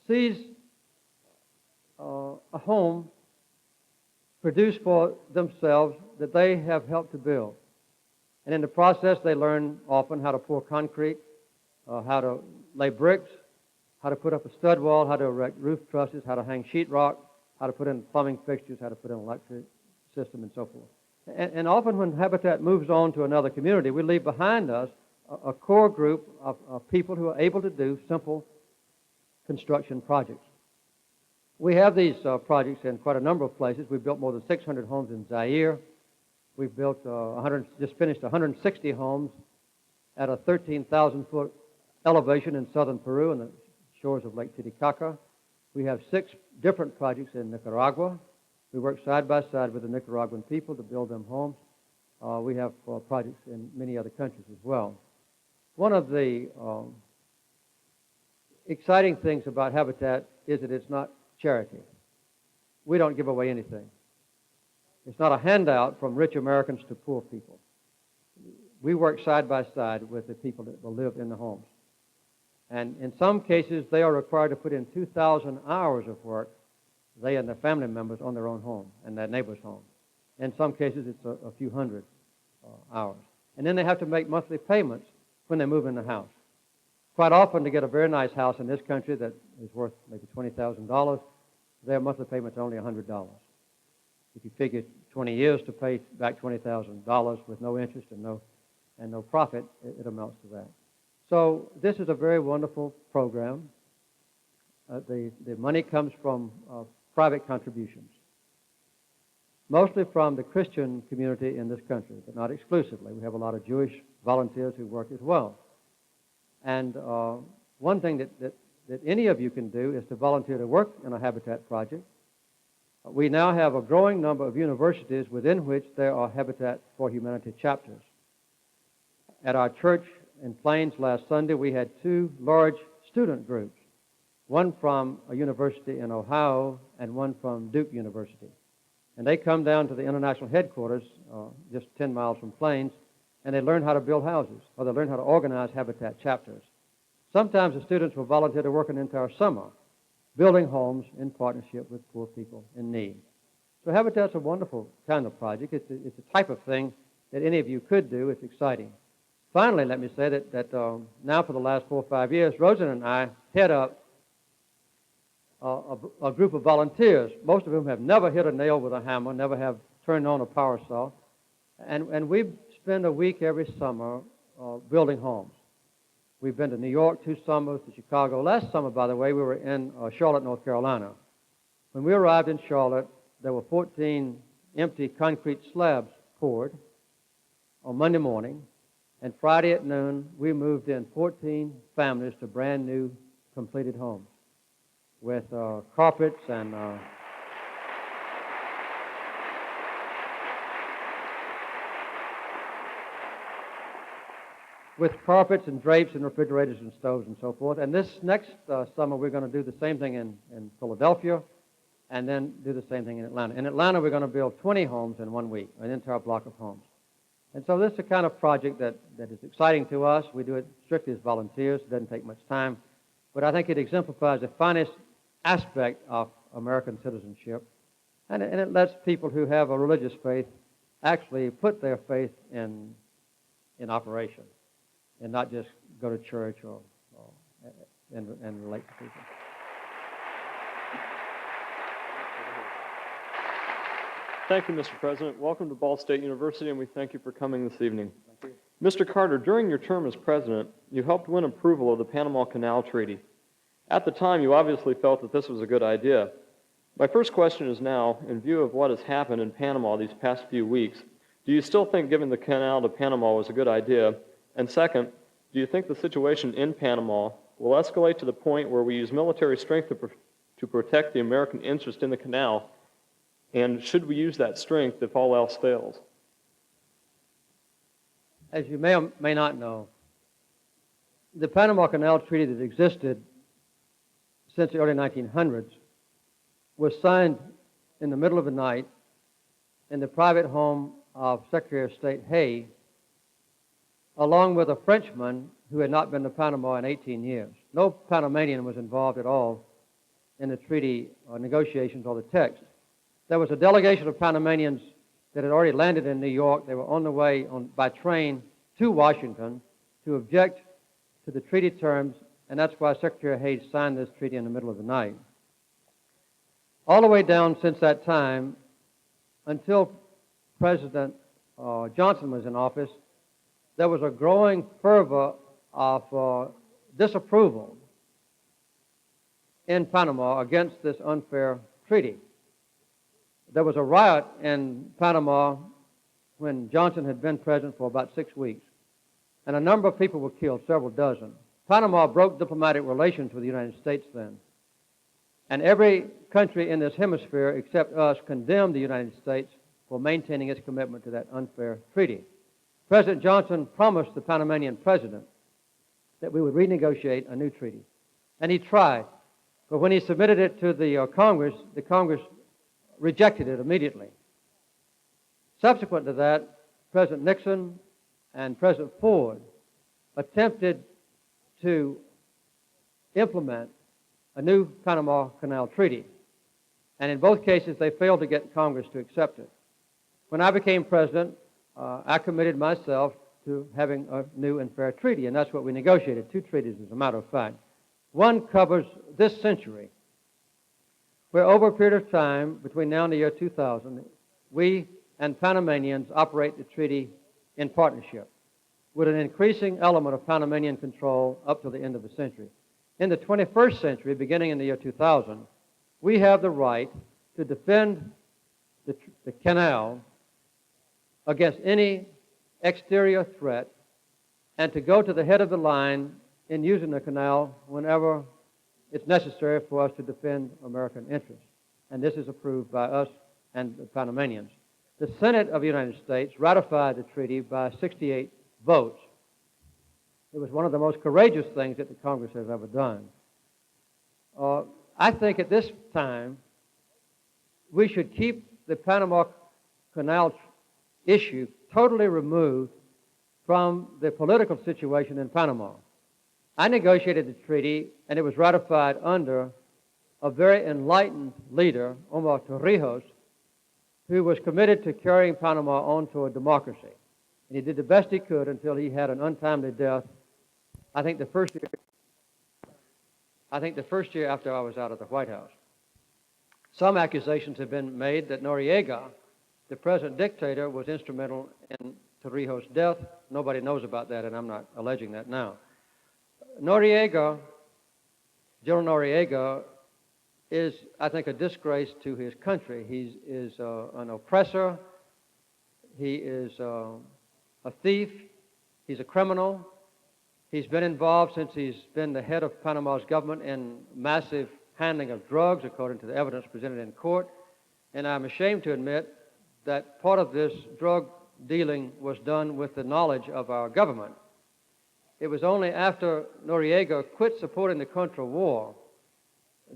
Speaker 3: sees a home produced for themselves that they have helped to build. And in the process, they learn often how to pour concrete, how to lay bricks, how to put up a stud wall, how to erect roof trusses, how to hang sheetrock, how to put in plumbing fixtures, how to put in an electric system, and so forth. And often when Habitat moves on to another community, we leave behind us a core group of people who are able to do simple construction projects. We have these projects in quite a number of places. We've built more than 600 homes in Zaire. We've built just finished 160 homes at a 13,000-foot elevation in southern Peru on the shores of Lake Titicaca. We have 6 different projects in Nicaragua. We work side by side with the Nicaraguan people to build them homes. We have projects in many other countries as well. One of the exciting things about Habitat is that it's not charity. We don't give away anything. It's not a handout from rich Americans to poor people. We work side by side with the people that will live in the homes. And in some cases, they are required to put in 2,000 hours of work, they and their family members, on their own home and their neighbor's home. In some cases, it's a few hundred hours. And then they have to make monthly payments when they move in the house. Quite often, to get a very nice house in this country that is worth maybe $20,000, their monthly payment's only $100. If you figure 20 years to pay back $20,000 with no interest and no profit, it amounts to that. So this is a very wonderful program. The money comes from private contributions, mostly from the Christian community in this country, but not exclusively. We have a lot of Jewish volunteers who work as well. And one thing that that any of you can do is to volunteer to work in a habitat project. We now have a growing number of universities within which there are Habitat for Humanity chapters. At our church in Plains last Sunday, we had 2 large student groups, one from a university in Ohio and one from Duke University. And they come down to the international headquarters, just 10 miles from Plains, and they learn how to build houses, or they learn how to organize habitat chapters. Sometimes the students will volunteer to work an entire summer, building homes in partnership with poor people in need. So Habitat's a wonderful kind of project. It's a type of thing that any of you could do. It's exciting. Finally, let me say that now for the last 4 or 5 years, Rosen and I head up a group of volunteers, most of whom have never hit a nail with a hammer, never have turned on a power saw, and we spend a week every summer building homes. We've been to New York 2 summers, to Chicago. Last summer, by the way, we were in Charlotte, North Carolina. When we arrived in Charlotte, there were 14 empty concrete slabs poured on Monday morning, and Friday at noon, we moved in 14 families to brand new completed homes with carpets and drapes and refrigerators and stoves and so forth. And this next summer, we're going to do the same thing in Philadelphia and then do the same thing in Atlanta. In Atlanta, we're going to build 20 homes in 1 week, an entire block of homes. And so this is the kind of project that is exciting to us. We do it strictly as volunteers. It doesn't take much time. But I think it exemplifies the finest aspect of American citizenship. And it lets people who have a religious faith actually put their faith in operation and not just go to church and relate to people.
Speaker 8: Thank you, Mr. President. Welcome to Ball State University, and we thank you for coming this evening. Mr. Carter, during your term as president, you helped win approval of the Panama Canal Treaty. At the time, you obviously felt that this was a good idea. My first question is now, in view of what has happened in Panama these past few weeks, do you still think giving the canal to Panama was a good idea? And second, do you think the situation in Panama will escalate to the point where we use military strength to protect the American interest in the canal? And should we use that strength if all else fails?
Speaker 3: As you may or may not know, the Panama Canal Treaty that existed since the early 1900s was signed in the middle of the night in the private home of Secretary of State Hay, along with a Frenchman who had not been to Panama in 18 years. No Panamanian was involved at all in the treaty negotiations or the text. There was a delegation of Panamanians that had already landed in New York. They were on the way by train to Washington to object to the treaty terms, and that's why Secretary Hayes signed this treaty in the middle of the night. All the way down since that time, until President Johnson was in office, there was a growing fervor of disapproval in Panama against this unfair treaty. There was a riot in Panama when Johnson had been president for about 6 weeks, and a number of people were killed, several dozen. Panama broke diplomatic relations with the United States then, and every country in this hemisphere except us condemned the United States for maintaining its commitment to that unfair treaty. President Johnson promised the Panamanian president that we would renegotiate a new treaty, and he tried, but when he submitted it to the Congress rejected it immediately. Subsequent to that, President Nixon and President Ford attempted to implement a new Panama Canal Treaty, and in both cases they failed to get Congress to accept it. When I became president, I committed myself to having a new and fair treaty, and that's what we negotiated, 2 treaties as a matter of fact. One covers this century, where over a period of time, between now and the year 2000, we and Panamanians operate the treaty in partnership, with an increasing element of Panamanian control up to the end of the century. In the 21st century, beginning in the year 2000, we have the right to defend the canal against any exterior threat and to go to the head of the line in using the canal whenever it's necessary for us to defend American interests. And this is approved by us and the Panamanians. The Senate of the United States ratified the treaty by 68 votes. It was one of the most courageous things that the Congress has ever done. I think at this time, we should keep the Panama Canal issue totally removed from the political situation in Panama. I negotiated the treaty, and it was ratified under a very enlightened leader, Omar Torrijos, who was committed to carrying Panama on to a democracy. And he did the best he could until he had an untimely death, I think the first year after I was out of the White House. Some accusations have been made that Noriega, the present dictator, was instrumental in Torrijos' death. Nobody knows about that, and I'm not alleging that now. General Noriega is, I think, a disgrace to his country. He is an oppressor. He is a thief. He's a criminal. He's been involved since he's been the head of Panama's government in massive handling of drugs, according to the evidence presented in court. And I'm ashamed to admit that part of this drug dealing was done with the knowledge of our government. It was only after Noriega quit supporting the Contra War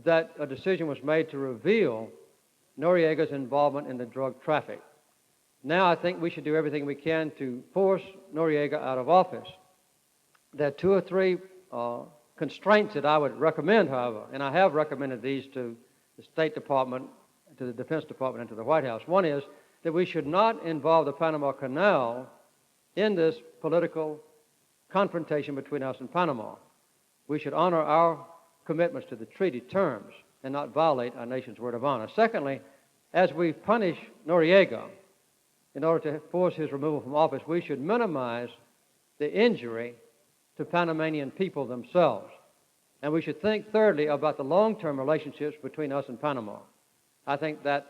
Speaker 3: that a decision was made to reveal Noriega's involvement in the drug traffic. Now I think we should do everything we can to force Noriega out of office. There are 2 or 3 constraints that I would recommend, however, and I have recommended these to the State Department, to the Defense Department, and to the White House. One is that we should not involve the Panama Canal in this political confrontation between us and Panama. We should honor our commitments to the treaty terms and not violate our nation's word of honor. Secondly, as we punish Noriega in order to force his removal from office, we should minimize the injury to Panamanian people themselves. And we should think, thirdly, about the long-term relationships between us and Panama. I think that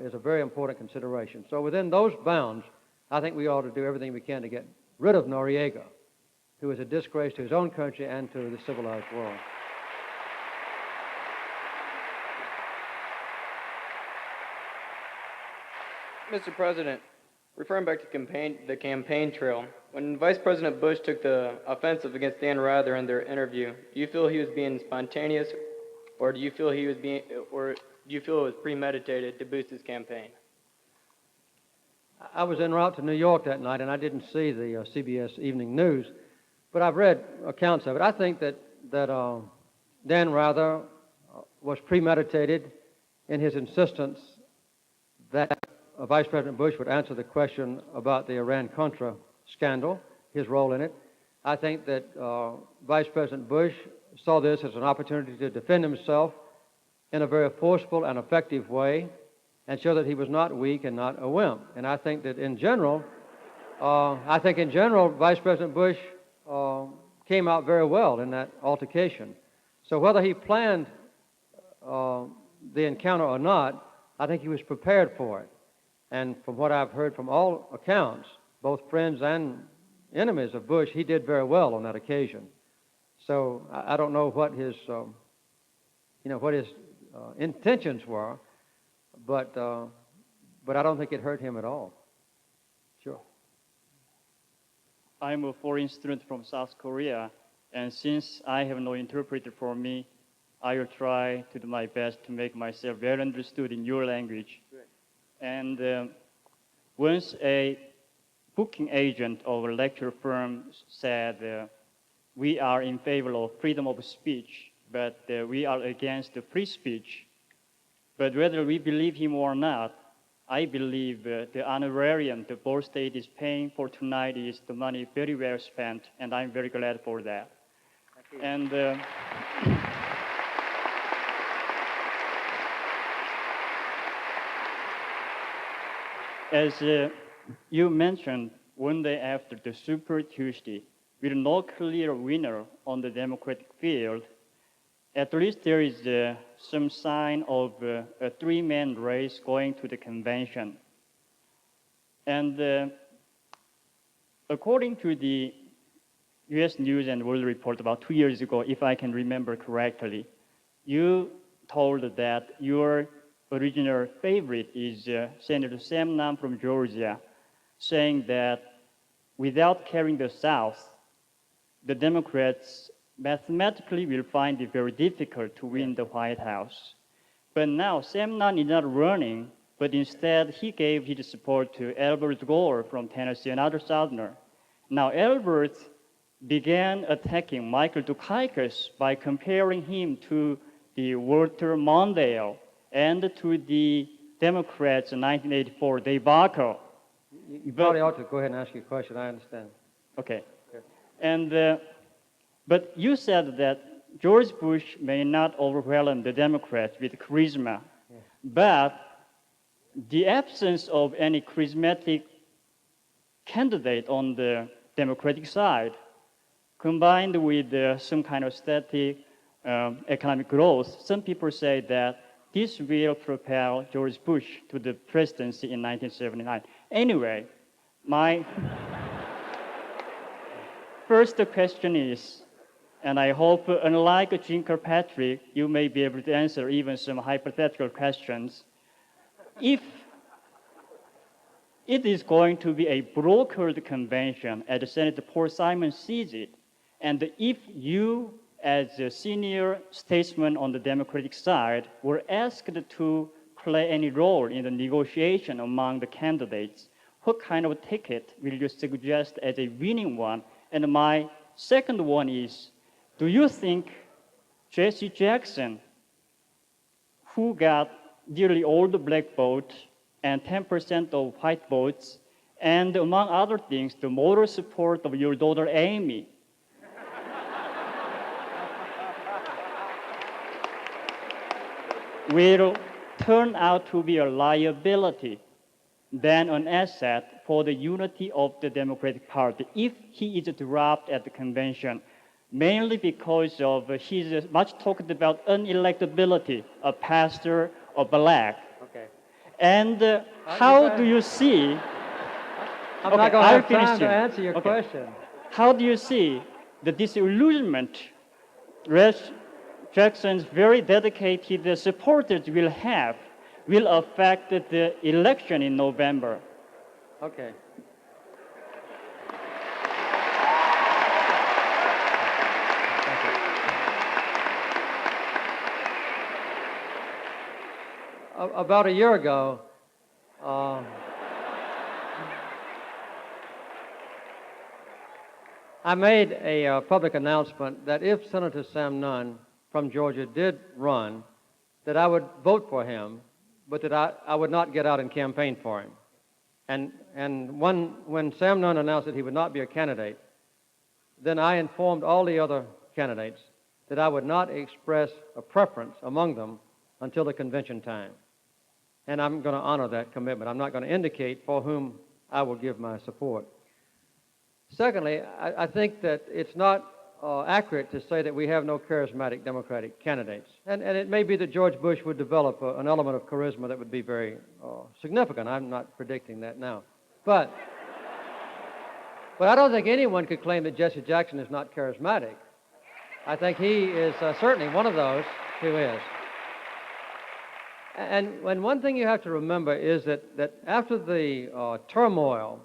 Speaker 3: is a very important consideration. So within those bounds, I think we ought to do everything we can to get rid of Noriega, who is a disgrace to his own country and to the civilized world.
Speaker 9: Mr. President, referring back to the campaign trail, when Vice President Bush took the offensive against Dan Rather in their interview, do you feel he was being spontaneous, or do you feel it was premeditated to boost his campaign?
Speaker 3: I was en route to New York that night, and I didn't see the CBS Evening News, but I've read accounts of it. I think that Dan Rather was premeditated in his insistence that Vice President Bush would answer the question about the Iran-Contra scandal, his role in it. I think that Vice President Bush saw this as an opportunity to defend himself in a very forceful and effective way and show that he was not weak and not a wimp. And I think that in general, Vice President Bush came out very well in that altercation. So whether he planned the encounter or not, I think he was prepared for it. And from what I've heard from all accounts, both friends and enemies of Bush, he did very well on that occasion. So I don't know what his, intentions were, but I don't think it hurt him at all. Sure.
Speaker 10: I'm a foreign student from South Korea, and since I have no interpreter for me, I will try to do my best to make myself well understood in your language.
Speaker 9: Great.
Speaker 10: And once a booking agent of a lecture firm said, we are in favor of freedom of speech, but we are against the free speech. But whether we believe him or not, I believe the honorarium the Ball State is paying for tonight is the money very well spent, and I'm very glad for that. And as you mentioned, one day after the Super Tuesday, with no clear winner on the Democratic field, at least there is some sign of a three-man race going to the convention. And according to the U.S. News and World Report about 2 years ago, if I can remember correctly, you told that your original favorite is Senator Sam Nunn from Georgia, saying that without carrying the South, the Democrats mathematically will find it very difficult to win the White House. But now Sam Nunn is not running, but instead he gave his support to Albert Gore from Tennessee, another Southerner. Now Albert began attacking Michael Dukakis by comparing him to the Walter Mondale and to the Democrats' 1984 debacle.
Speaker 3: You probably ought to go ahead and ask your question. I understand.
Speaker 10: Okay. And but you said that George Bush may not overwhelm the Democrats with charisma, but the absence of any charismatic candidate on the Democratic side, combined with some kind of static economic growth, some people say that this will propel George Bush to the presidency in 1979. Anyway, my first question is, and I hope, unlike Jean Kirkpatrick, you may be able to answer even some hypothetical questions. If it is going to be a brokered convention as Senator Paul Simon sees it, and if you, as a senior statesman on the Democratic side, were asked to play any role in the negotiation among the candidates, what kind of ticket will you suggest as a winning one? And my second one is, do you think Jesse Jackson, who got nearly all the black votes and 10% of white votes, and among other things, the moral support of your daughter Amy, will turn out to be a liability than an asset for the unity of the Democratic Party if he is dropped at the convention, mainly because of his much talked about unelectability, a pastor, or black.
Speaker 3: Okay.
Speaker 10: And how do you see?
Speaker 3: I'm not going to have time to answer your question.
Speaker 10: How do you see the disillusionment Jackson's very dedicated supporters will affect the election in November?
Speaker 3: Okay. About a year ago, I made a public announcement that if Senator Sam Nunn from Georgia did run, that I would vote for him, but that I would not get out and campaign for him. And when Sam Nunn announced that he would not be a candidate, then I informed all the other candidates that I would not express a preference among them until the convention time. And I'm going to honor that commitment. I'm not going to indicate for whom I will give my support. Secondly, I think that it's not accurate to say that we have no charismatic Democratic candidates. And it may be that George Bush would develop an element of charisma that would be very significant. I'm not predicting that now. But I don't think anyone could claim that Jesse Jackson is not charismatic. I think he is certainly one of those who is. And one thing you have to remember is that after the turmoil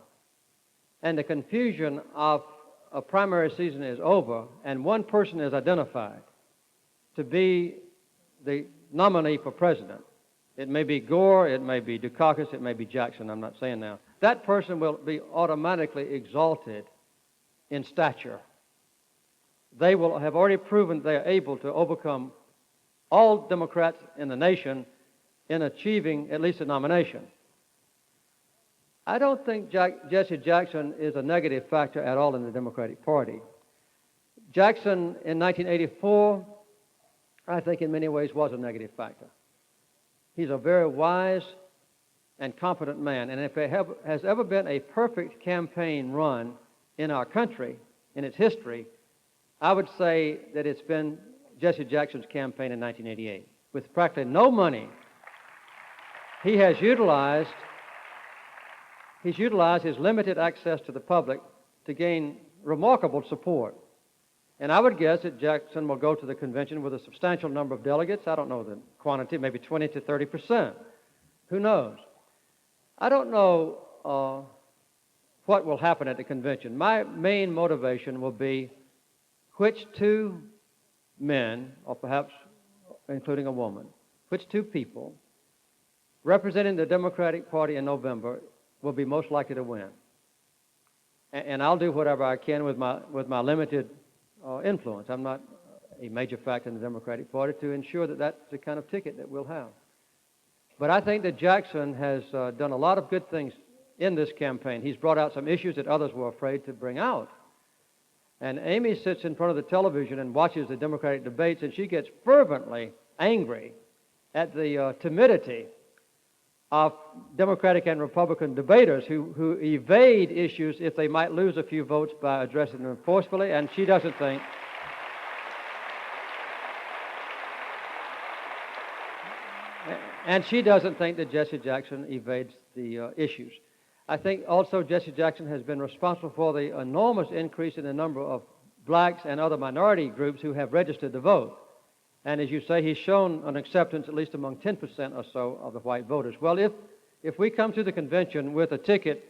Speaker 3: and the confusion of a primary season is over and one person is identified to be the nominee for president, it may be Gore, it may be Dukakis, it may be Jackson, I'm not saying now, that person will be automatically exalted in stature. They will have already proven they are able to overcome all Democrats in the nation in achieving at least a nomination. I don't think Jesse Jackson is a negative factor at all in the Democratic Party. Jackson in 1984, I think in many ways was a negative factor. He's a very wise and competent man, and if there has ever been a perfect campaign run in our country, in its history, I would say that it's been Jesse Jackson's campaign in 1988. With practically no money, he's utilized his limited access to the public to gain remarkable support. And I would guess that Jackson will go to the convention with a substantial number of delegates. I don't know the quantity, maybe 20 to 30%. Who knows? I don't know what will happen at the convention. My main motivation will be which two men, or perhaps including a woman, which two people representing the Democratic Party in November will be most likely to win. And I'll do whatever I can with my limited influence. I'm not a major factor in the Democratic Party to ensure that that's the kind of ticket that we'll have. But I think that Jackson has done a lot of good things in this campaign. He's brought out some issues that others were afraid to bring out. And Amy sits in front of the television and watches the Democratic debates, and she gets fervently angry at the timidity of Democratic and Republican debaters who evade issues if they might lose a few votes by addressing them forcefully, and she doesn't think that Jesse Jackson evades the issues. I think also Jesse Jackson has been responsible for the enormous increase in the number of blacks and other minority groups who have registered to vote. And as you say, he's shown an acceptance at least among 10% or so of the white voters. Well, if we come to the convention with a ticket,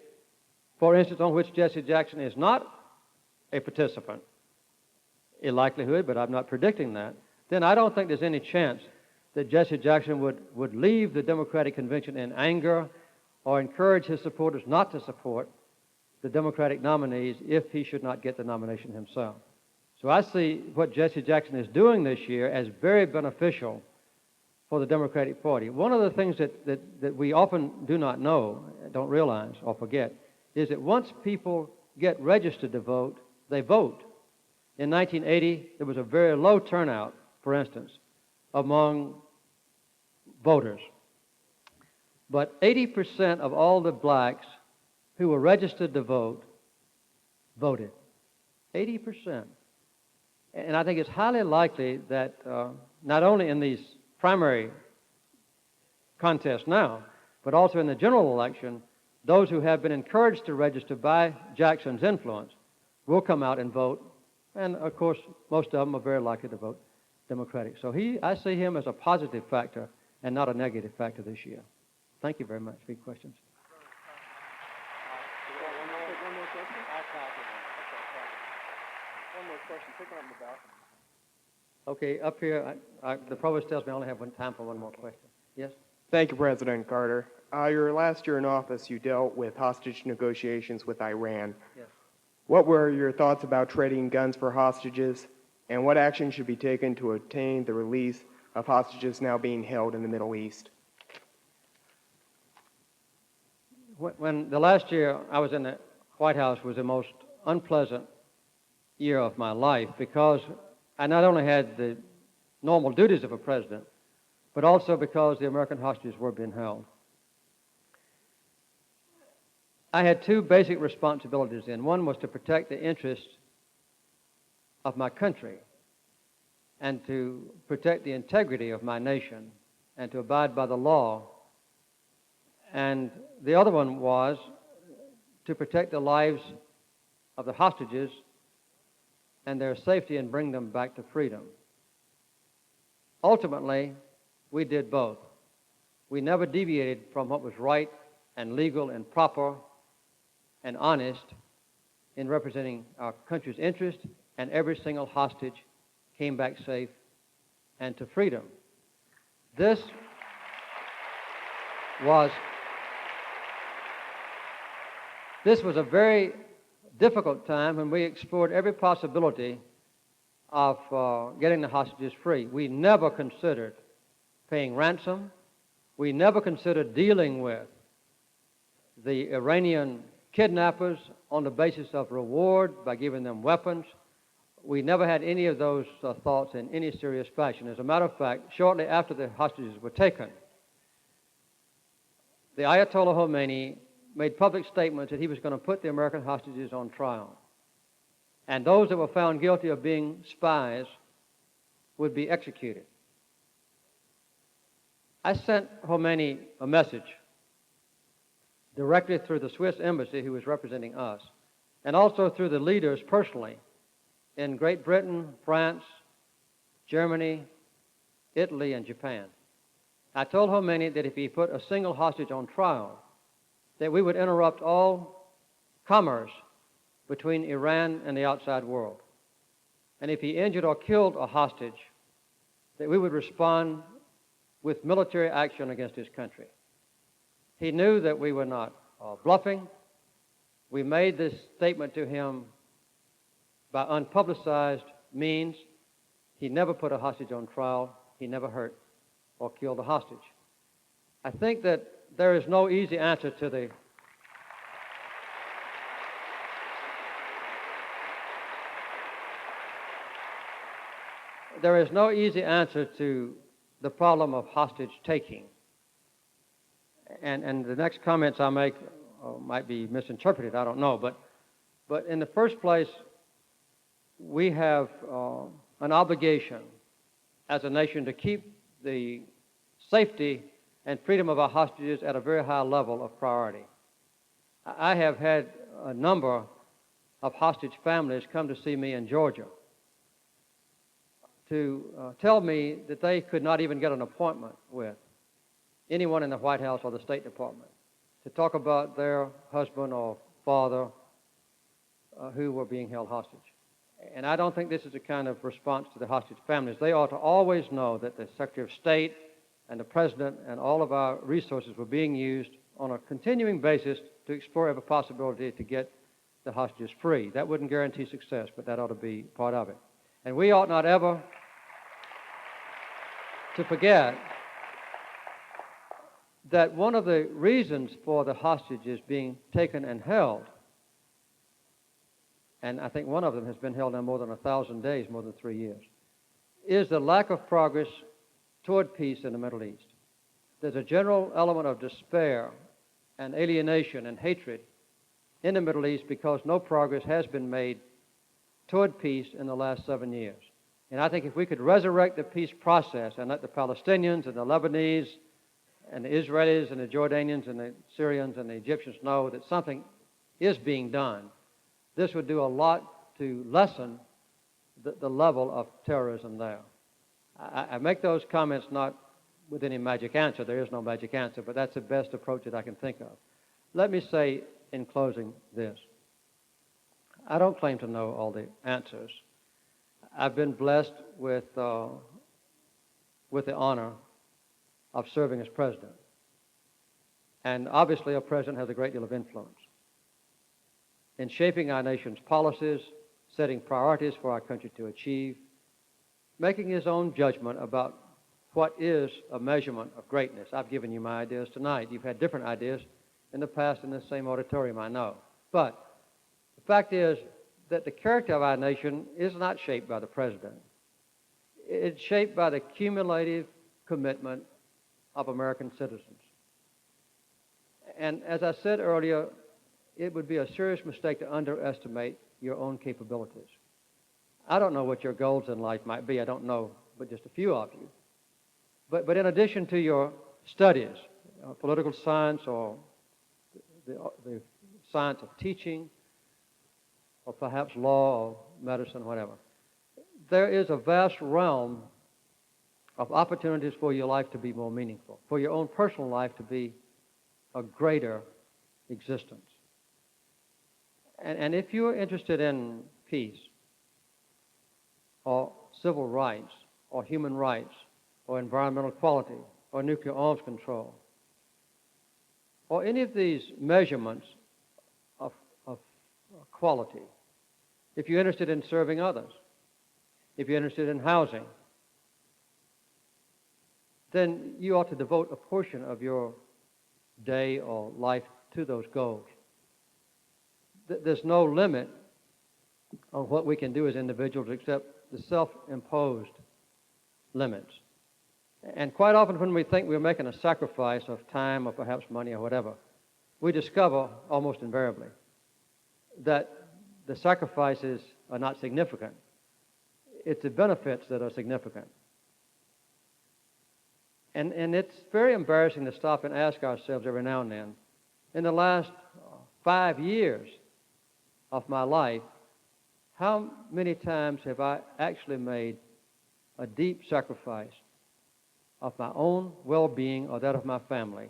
Speaker 3: for instance, on which Jesse Jackson is not a participant, a likelihood, but I'm not predicting that, then I don't think there's any chance that Jesse Jackson would leave the Democratic convention in anger or encourage his supporters not to support the Democratic nominees if he should not get the nomination himself. So I see what Jesse Jackson is doing this year as very beneficial for the Democratic Party. One of the things that we often do not know, don't realize or forget, is that once people get registered to vote, they vote. In 1980, there was a very low turnout, for instance, among voters. But 80% of all the blacks who were registered to vote voted. 80%. And I think it's highly likely that not only in these primary contests now, but also in the general election, those who have been encouraged to register by Jackson's influence will come out and vote. And, of course, most of them are very likely to vote Democratic. So I see him as a positive factor and not a negative factor this year. Thank you very much for your questions.
Speaker 4: One more question. Take one up in the balcony.
Speaker 3: Okay, up here, the provost tells me I only have time for one more question. Yes?
Speaker 11: Thank you, President Carter. Your last year in office, you dealt with hostage negotiations with Iran.
Speaker 3: Yes.
Speaker 11: What were your thoughts about trading guns for hostages, and what action should be taken to obtain the release of hostages now being held in the Middle East?
Speaker 3: When the last year I was in the White House was the most unpleasant year of my life because I not only had the normal duties of a president, but also because the American hostages were being held. I had two basic responsibilities then. One was to protect the interests of my country and to protect the integrity of my nation and to abide by the law. And the other one was to protect the lives of the hostages and their safety and bring them back to freedom. Ultimately, we did both. We never deviated from what was right and legal and proper and honest in representing our country's interest, and every single hostage came back safe and to freedom. This was a very difficult time when we explored every possibility of getting the hostages free. We never considered paying ransom. We never considered dealing with the Iranian kidnappers on the basis of reward by giving them weapons. We never had any of those thoughts in any serious fashion. As a matter of fact, shortly after the hostages were taken, the Ayatollah Khomeini made public statements that he was going to put the American hostages on trial. And those that were found guilty of being spies would be executed. I sent Khomeini a message directly through the Swiss embassy who was representing us, and also through the leaders personally in Great Britain, France, Germany, Italy, and Japan. I told Khomeini that if he put a single hostage on trial, that we would interrupt all commerce between Iran and the outside world. And if he injured or killed a hostage, that we would respond with military action against his country. He knew that we were not bluffing. We made this statement to him by unpublicized means. He never put a hostage on trial. He never hurt or killed a hostage. I think that there is no easy answer to the problem of hostage taking. And the next comments I make might be misinterpreted, I don't know. But in the first place, we have an obligation as a nation to keep the safety and freedom of our hostages at a very high level of priority. I have had a number of hostage families come to see me in Georgia to tell me that they could not even get an appointment with anyone in the White House or the State Department to talk about their husband or father who were being held hostage. And I don't think this is a kind of response to the hostage families. They ought to always know that the Secretary of State and the President and all of our resources were being used on a continuing basis to explore every possibility to get the hostages free. That wouldn't guarantee success, but that ought to be part of it. And we ought not ever to forget that one of the reasons for the hostages being taken and held, and I think one of them has been held now more than 1,000 days, more than 3 years, is the lack of progress toward peace in the Middle East. There's a general element of despair and alienation and hatred in the Middle East because no progress has been made toward peace in the last 7 years. And I think if we could resurrect the peace process and let the Palestinians and the Lebanese and the Israelis and the Jordanians and the Syrians and the Egyptians know that something is being done, this would do a lot to lessen the level of terrorism there. I make those comments not with any magic answer. There is no magic answer, but that's the best approach that I can think of. Let me say in closing this. I don't claim to know all the answers. I've been blessed with the honor of serving as president. And obviously a president has a great deal of influence in shaping our nation's policies, setting priorities for our country to achieve, making his own judgment about what is a measurement of greatness. I've given you my ideas tonight. You've had different ideas in the past in this same auditorium, I know. But the fact is that the character of our nation is not shaped by the president. It's shaped by the cumulative commitment of American citizens. And as I said earlier, it would be a serious mistake to underestimate your own capabilities. I don't know what your goals in life might be. I don't know but just a few of you. But in addition to your studies, political science or the science of teaching, or perhaps law or medicine, whatever, there is a vast realm of opportunities for your life to be more meaningful, for your own personal life to be a greater existence. And if you're interested in peace, or civil rights, or human rights, or environmental equality, or nuclear arms control, or any of these measurements of quality, if you're interested in serving others, if you're interested in housing, then you ought to devote a portion of your day or life to those goals. There's no limit on what we can do as individuals except the self-imposed limits. And quite often when we think we're making a sacrifice of time or perhaps money or whatever, we discover almost invariably that the sacrifices are not significant. It's the benefits that are significant. And it's very embarrassing to stop and ask ourselves every now and then, in the last 5 years of my life, how many times have I actually made a deep sacrifice of my own well-being or that of my family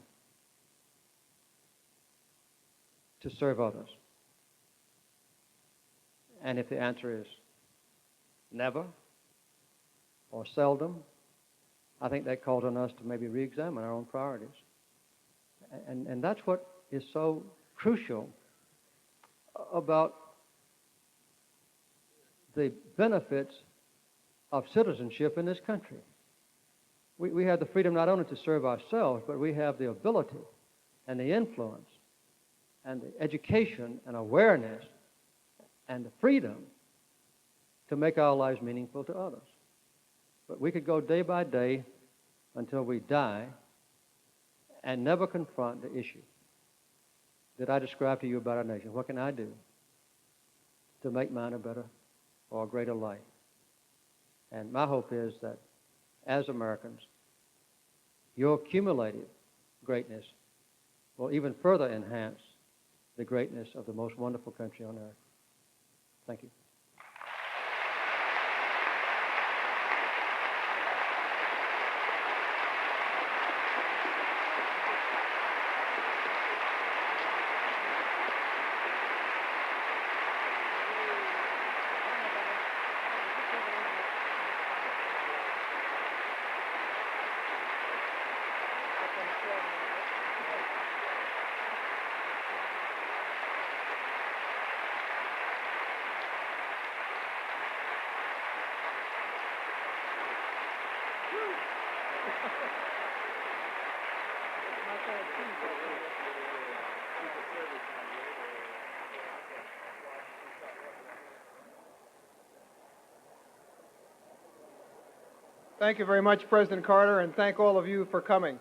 Speaker 3: to serve others? And if the answer is never or seldom, I think that calls on us to maybe re-examine our own priorities. And that's what is so crucial about the benefits of citizenship in this country. We have the freedom not only to serve ourselves, but we have the ability and the influence and the education and awareness and the freedom to make our lives meaningful to others. But we could go day by day until we die and never confront the issue that I described to you about our nation. What can I do to make mine a better or a greater life? And my hope is that as Americans, your cumulative greatness will even further enhance the greatness of the most wonderful country on earth. Thank you.
Speaker 4: Thank you very much, President Carter, and thank all of you for coming.